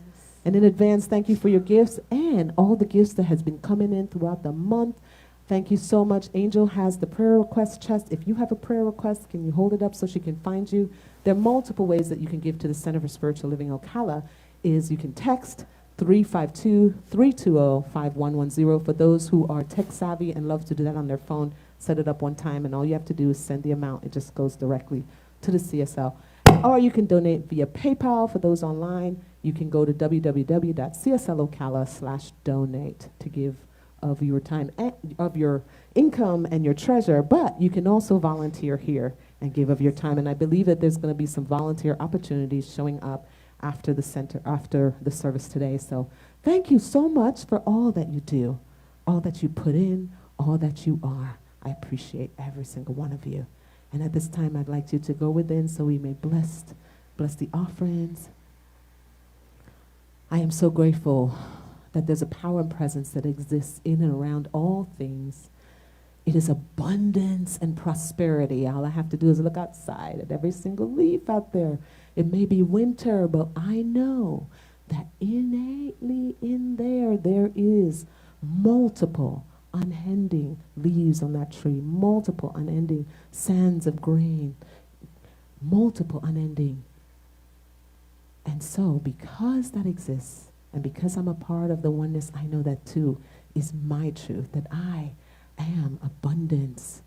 And in advance, thank you for your gifts and all the gifts that has been coming in throughout the month. Thank you so much. Angel has the prayer request chest. If you have a prayer request, can you hold it up so she can find you? There are multiple ways that you can give to the Center for Spiritual Living Ocala. Is you can text 352-320-5110. For those who are tech savvy and love to do that on their phone, set it up one time, and all you have to do is send the amount. It just goes directly to the CSL. Or you can donate via PayPal. For those online, you can go to www.cslocala.com/donate to give of your time, and of your income and your treasure. But you can also volunteer here and give of your time. And I believe that there's going to be some volunteer opportunities showing up after the center, after the service today. So thank you so much for all that you do, all that you put in, all that you are. I appreciate every single one of you. And at this time, I'd like you to go within so we may bless the offerings. I am so grateful that there's a power and presence that exists in and around all things. It is abundance and prosperity. All I have to do is look outside at every single leaf out there. It may be winter, but I know that innately in there is multiple unending leaves on that tree, multiple unending sands of grain, multiple unending. And so because that exists, and because I'm a part of the oneness, I know that too is my truth, that I am abundance.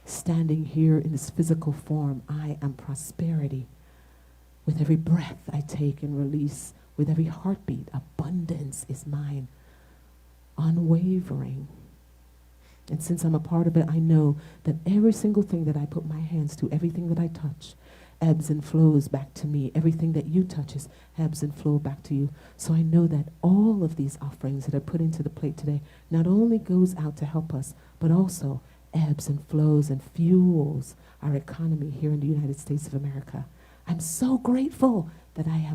Standing here in this physical form, I am prosperity. With every breath I take and release, with every heartbeat, abundance is mine, unwavering. And since I'm a part of it, I know that every single thing that I put my hands to, everything that I touch, ebbs and flows back to me. Everything that you touches ebbs and flow back to you. So I know that all of these offerings that are put into the plate today not only goes out to help us, but also ebbs and flows and fuels our economy here in the United States of America. I'm so grateful that I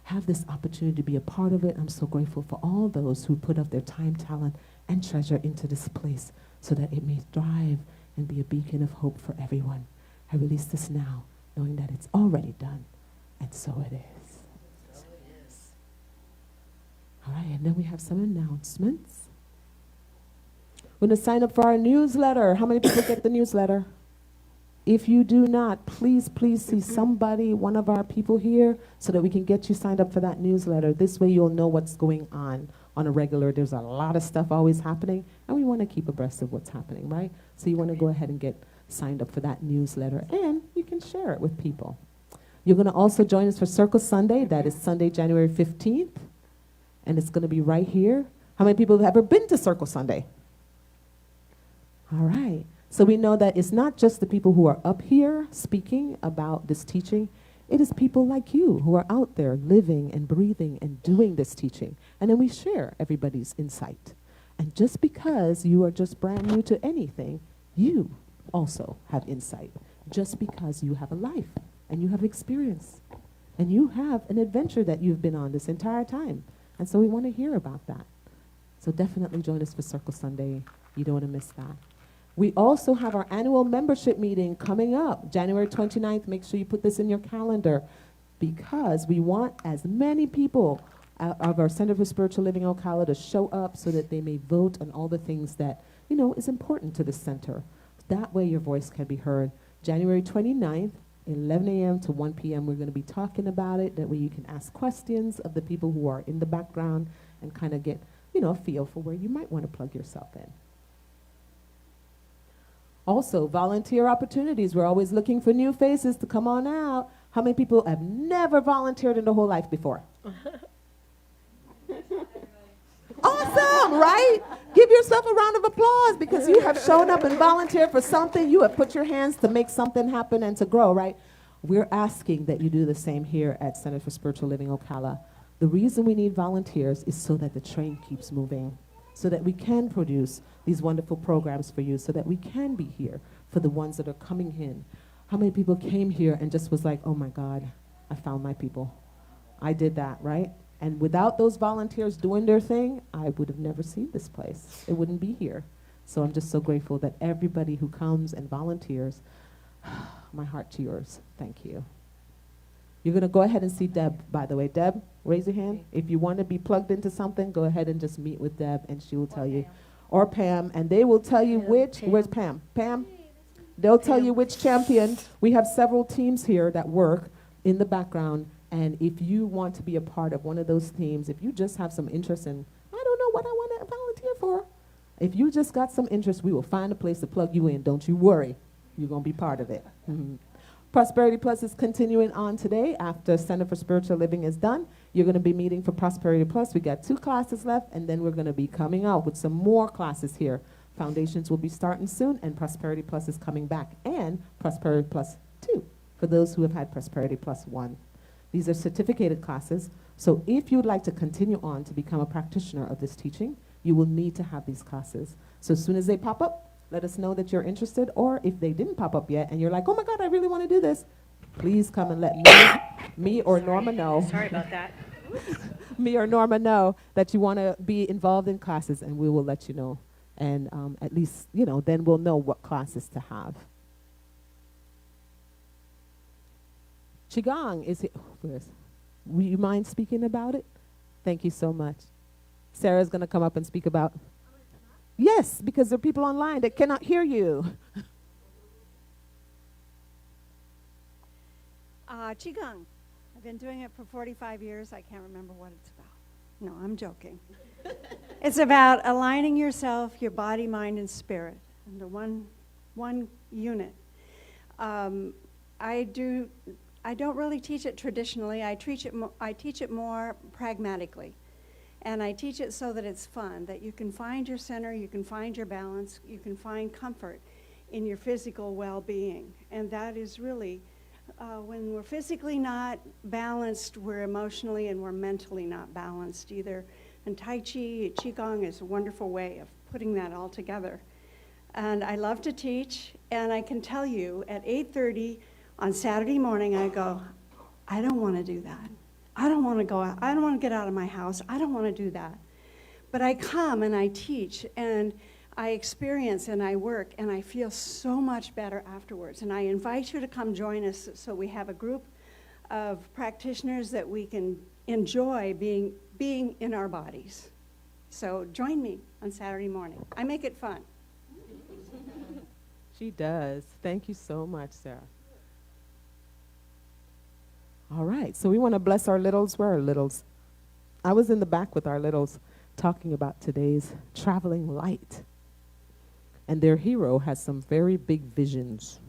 have this opportunity to be a part of it. I'm so grateful for all those who put up their time, talent, and treasure into this place so that it may thrive and be a beacon of hope for everyone. I release this now, knowing that it's already done, and so it is. So it is. All right, and then we have some announcements. We're going to sign up for our newsletter. How many people get the newsletter? If you do not, please see somebody, one of our people here, so that we can get you signed up for that newsletter. This way you'll know what's going on a regular. There's a lot of stuff always happening, and we want to keep abreast of what's happening, right? So you want to go ahead and get signed up for that newsletter, and you can share it with people. You're going to also join us for Circle Sunday. That is Sunday, January 15th, and it's going to be right here. How many people have ever been to Circle Sunday? All right. So we know that it's not just the people who are up here speaking about this teaching. It is people like you who are out there living and breathing and doing this teaching. And then we share everybody's insight. And just because you are just brand new to anything, you also have insight. Just because you have a life and you have experience and you have an adventure that you've been on this entire time. And so we want to hear about that. So definitely join us for Circle Sunday. You don't want to miss that. We also have our annual membership meeting coming up, January 29th. Make sure you put this in your calendar because we want as many people of our Center for Spiritual Living Ocala to show up so that they may vote on all the things that, is important to the center. That way your voice can be heard. January 29th, 11 a.m. to 1 p.m. We're going to be talking about it. That way you can ask questions of the people who are in the background and kind of get, a feel for where you might want to plug yourself in. Also, volunteer opportunities. We're always looking for new faces to come on out. How many people have never volunteered in their whole life before? Awesome, right? Give yourself a round of applause because you have shown up and volunteered for something. You have put your hands to make something happen and to grow, right? We're asking that you do the same here at Center for Spiritual Living Ocala. The reason we need volunteers is so that the train keeps moving, so that we can produce these wonderful programs for you, so that we can be here for the ones that are coming in. How many people came here and just was like, oh my God, I found my people. I did that, right? And without those volunteers doing their thing, I would have never seen this place. It wouldn't be here. So I'm just so grateful that everybody who comes and volunteers, my heart to yours. Thank you. You're going to go ahead and see Deb, by the way. Deb, raise your hand. If you want to be plugged into something, go ahead and just meet with Deb, and she will tell you. Or Pam, and they will tell you which. Where's Pam? Pam? They'll tell you which champion. We have several teams here that work in the background, and if you want to be a part of one of those teams, if you just have some interest in, I don't know what I want to volunteer for. If you just got some interest, we will find a place to plug you in. Don't you worry. You're going to be part of it. Mm-hmm. Prosperity Plus is continuing on today after Center for Spiritual Living is done. You're going to be meeting for Prosperity Plus. We got 2 classes left, and then we're going to be coming out with some more classes here. Foundations will be starting soon, and Prosperity Plus is coming back, and Prosperity Plus 2 for those who have had Prosperity Plus 1. These are certificated classes, so if you'd like to continue on to become a practitioner of this teaching, you will need to have these classes. So as soon as they pop up, let us know that you're interested, or if they didn't pop up yet and you're like, oh my God, I really want to do this, please come and let me or Norma know. Sorry about that. Me or Norma know that you want to be involved in classes, and we will let you know. And at least, then we'll know what classes to have. Qigong is here. Will you mind speaking about it? Thank you so much. Sarah's going to come up and speak about. Yes, because there are people online that cannot hear you. Qigong. I've been doing it for 45 years. I can't remember what it's about. No, I'm joking. It's about aligning yourself, your body, mind, and spirit into one unit. I don't really teach it traditionally. I teach it more pragmatically. And I teach it so that it's fun, that you can find your center, you can find your balance, you can find comfort in your physical well-being. And that is really, when we're physically not balanced, we're emotionally and we're mentally not balanced either. And Tai Chi, Qigong is a wonderful way of putting that all together. And I love to teach, and I can tell you at 8:30 on Saturday morning, I go, I don't want to do that. I don't want to go out. I don't want to get out of my house. I don't want to do that. But I come and I teach, and I experience and I work, and I feel so much better afterwards. And I invite you to come join us so we have a group of practitioners that we can enjoy being in our bodies. So join me on Saturday morning. I make it fun. She does. Thank you so much, Sarah. All right, so we want to bless our littles. Where are littles? I was in the back with our littles talking about today's traveling light. And their hero has some very big visions.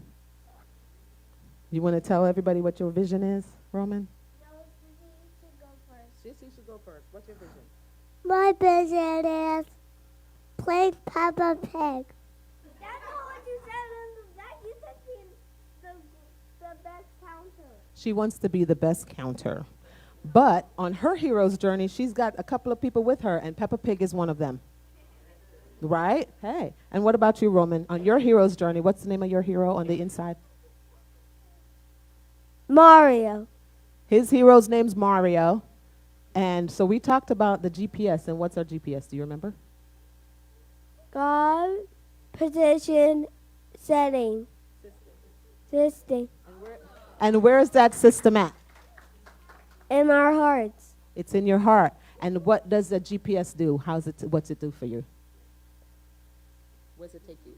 You want to tell everybody what your vision is, Roman? No, Sissy should go first. Sissy should go first. What's your vision? My vision is play Peppa Pig. That's not what you said in the back. You said being the best counter. She wants to be the best counter. But on her hero's journey, she's got a couple of people with her, and Peppa Pig is one of them. Right? Hey. And what about you, Roman? On your hero's journey, what's the name of your hero on the inside? Mario. His hero's name's Mario. And so we talked about the GPS. And what's our GPS? Do you remember? God, position, setting. System. And where is that system at? In our hearts. It's in your heart. And what does the GPS do? What's it do for you? Where's it take you?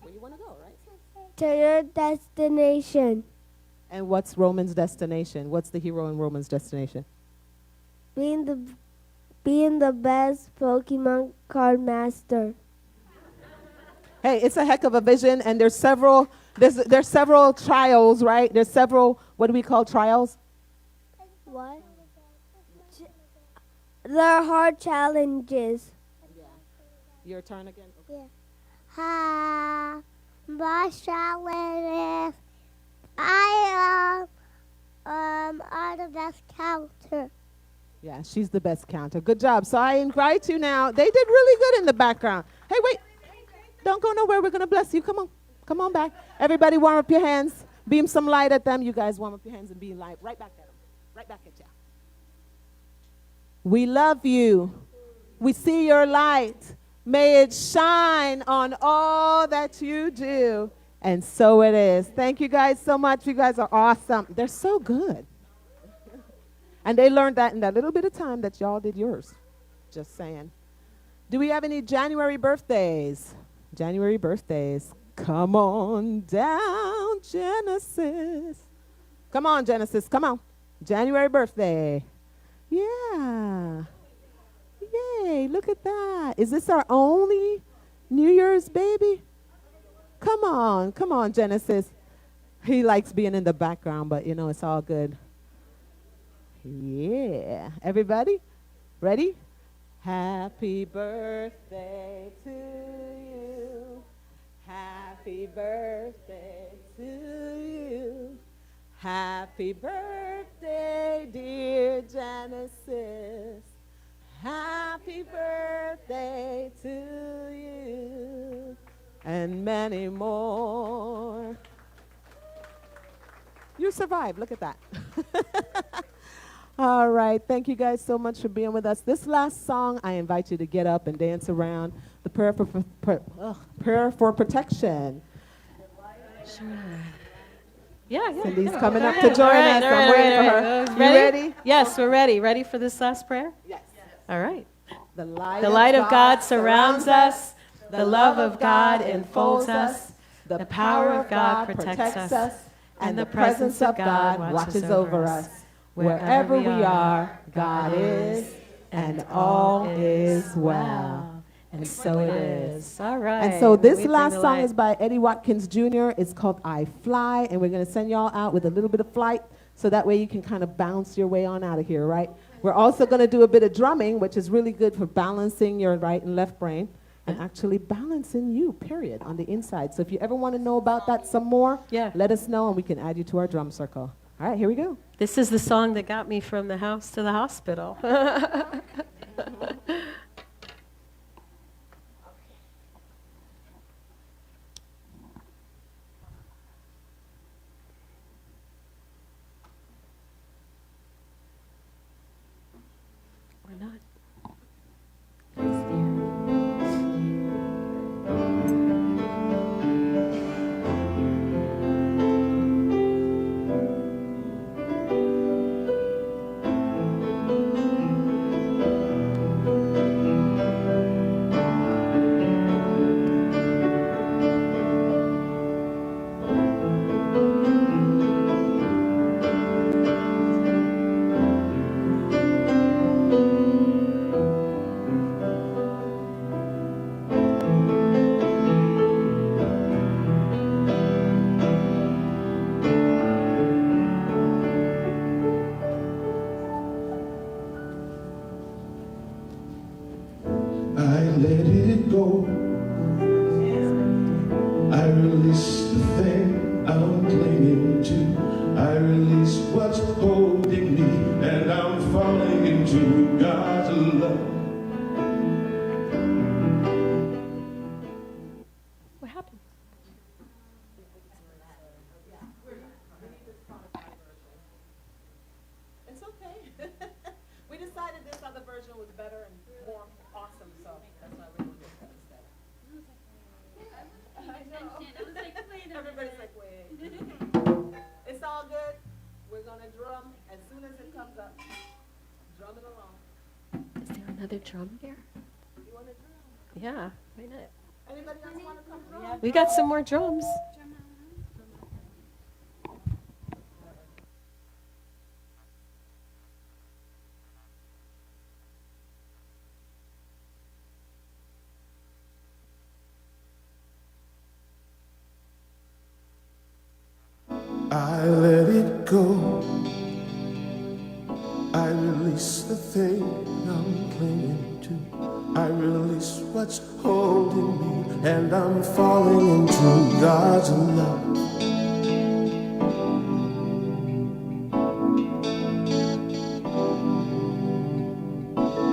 Where you want to go, right? To your destination. And what's Roman's destination? What's the hero in Roman's destination? Being the best Pokemon card master. Hey, it's a heck of a vision, and there's several trials, right? There's several, what do we call trials? What? They're hard challenges. Yeah. Your turn again. Okay. Yeah. My challenge is I am the best counter. Yeah, she's the best counter. Good job. So I invite you now. They did really good in the background. Hey, wait. Don't go nowhere. We're going to bless you. Come on. Come on back. Everybody warm up your hands. Beam some light at them. You guys warm up your hands and beam light right back at them. Right back at you. We love you. We see your light. May it shine on all that you do. And so it is. Thank you guys so much. You guys are awesome. They're so good. And they learned that in that little bit of time that y'all did yours. Just saying. Do we have any January birthdays? January birthdays. Come on down, Genesis. Come on, Genesis. Come on. January birthday. Yeah. Yay, look at that. Is this our only New Year's baby? Come on, Genesis. He likes being in the background, but you know, it's all good. Yeah. Everybody, ready? Happy birthday to you. Happy birthday to you. Happy birthday, dear Genesis. Happy birthday to you. And many more. You survived. Look at that. All right. Thank you guys so much for being with us. This last song, I invite you to get up and dance around the prayer for protection. Sure. Yeah. Cindy's coming up to join us. I'm waiting for her. You ready? Yes, we're ready. Ready for this last prayer? Yes. All right. The light, The light of God surrounds us. The love of God enfolds us. The power of God protects us. And the presence of God watches over us. Wherever we are, God is, and all is well. And so it is. All right. And so this We bring last the song light. is by Eddie Watkins Jr. It's called I Fly, and we're going to send y'all out with a little bit of flight, so that way you can kind of bounce your way on out of here, right? We're also going to do a bit of drumming, which is really good for balancing your right and left brain, and actually balancing you, period, on the inside. So if you ever want to know about that some more, let us know, and we can add you to our drum circle. All right, here we go. This is the song that got me from the house to the hospital. Or not. It's there. I let it go. I release the thing I'm clinging to. I release what's holding me, and I'm falling into God's love. What happened? It's okay. We decided this other version was better and more awesome, so that's why we're going to do that instead. Everybody's like, wait. It's all good. We're going to drum as soon as it comes up. Drum it along. Is there another drum here? You want to drum? Yeah, why not? Anybody else want to come drum? We got some more drums. I let it go. I release the thing I'm clinging to. I release what's holding me, and I'm falling into God's love.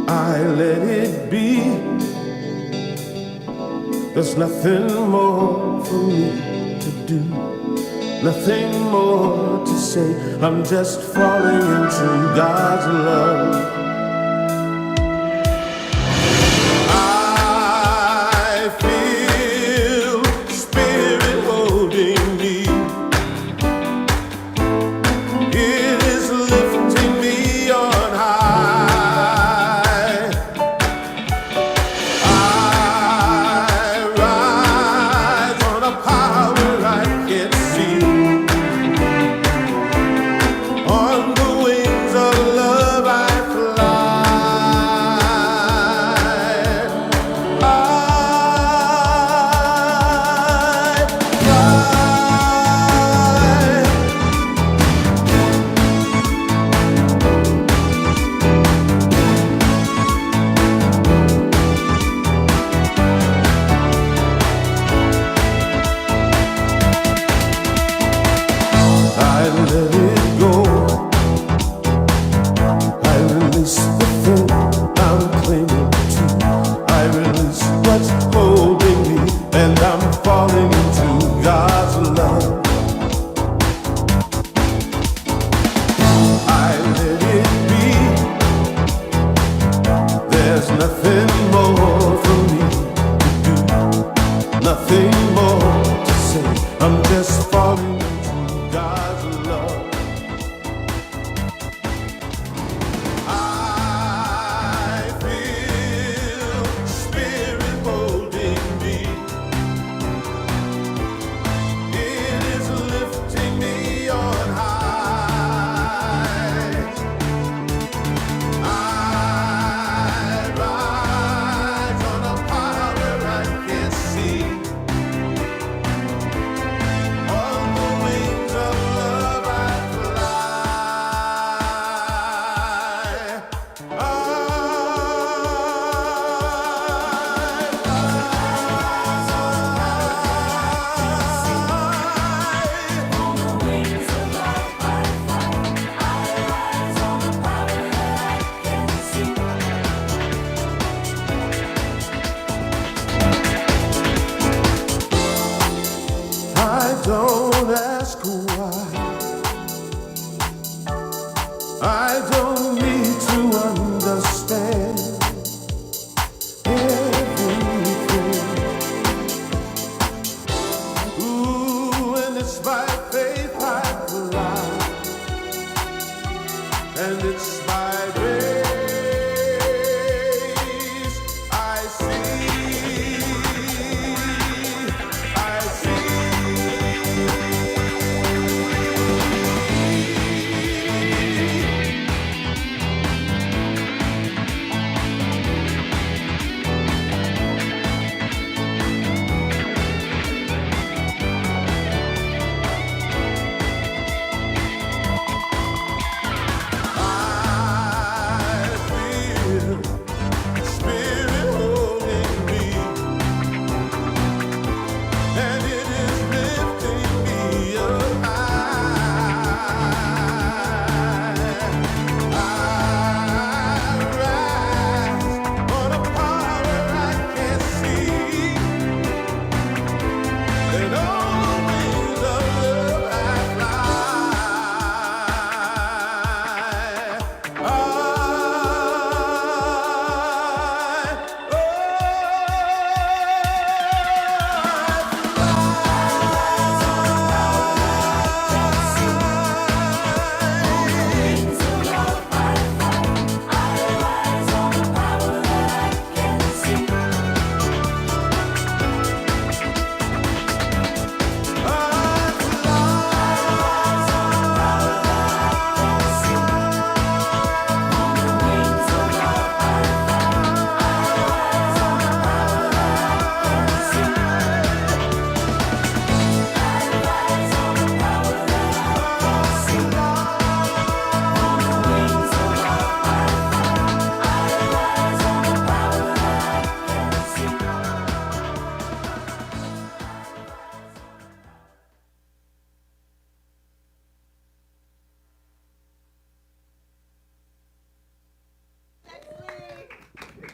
I let it be. There's nothing more for me to do. Nothing more to say. I'm just falling into God's love. I feel Spirit holding me. It is lifting me on high. I rise on a power I can't see. On the wings of love I fly. I let it go. I release the thing I'm clinging to. I release what's holding me, and I'm falling into God's love. I let it be. There's nothing more for me to do. Nothing more to say. I'm just falling into God's love. I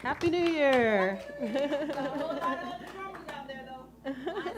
Happy New Year. A whole lot of other drummers out there, though.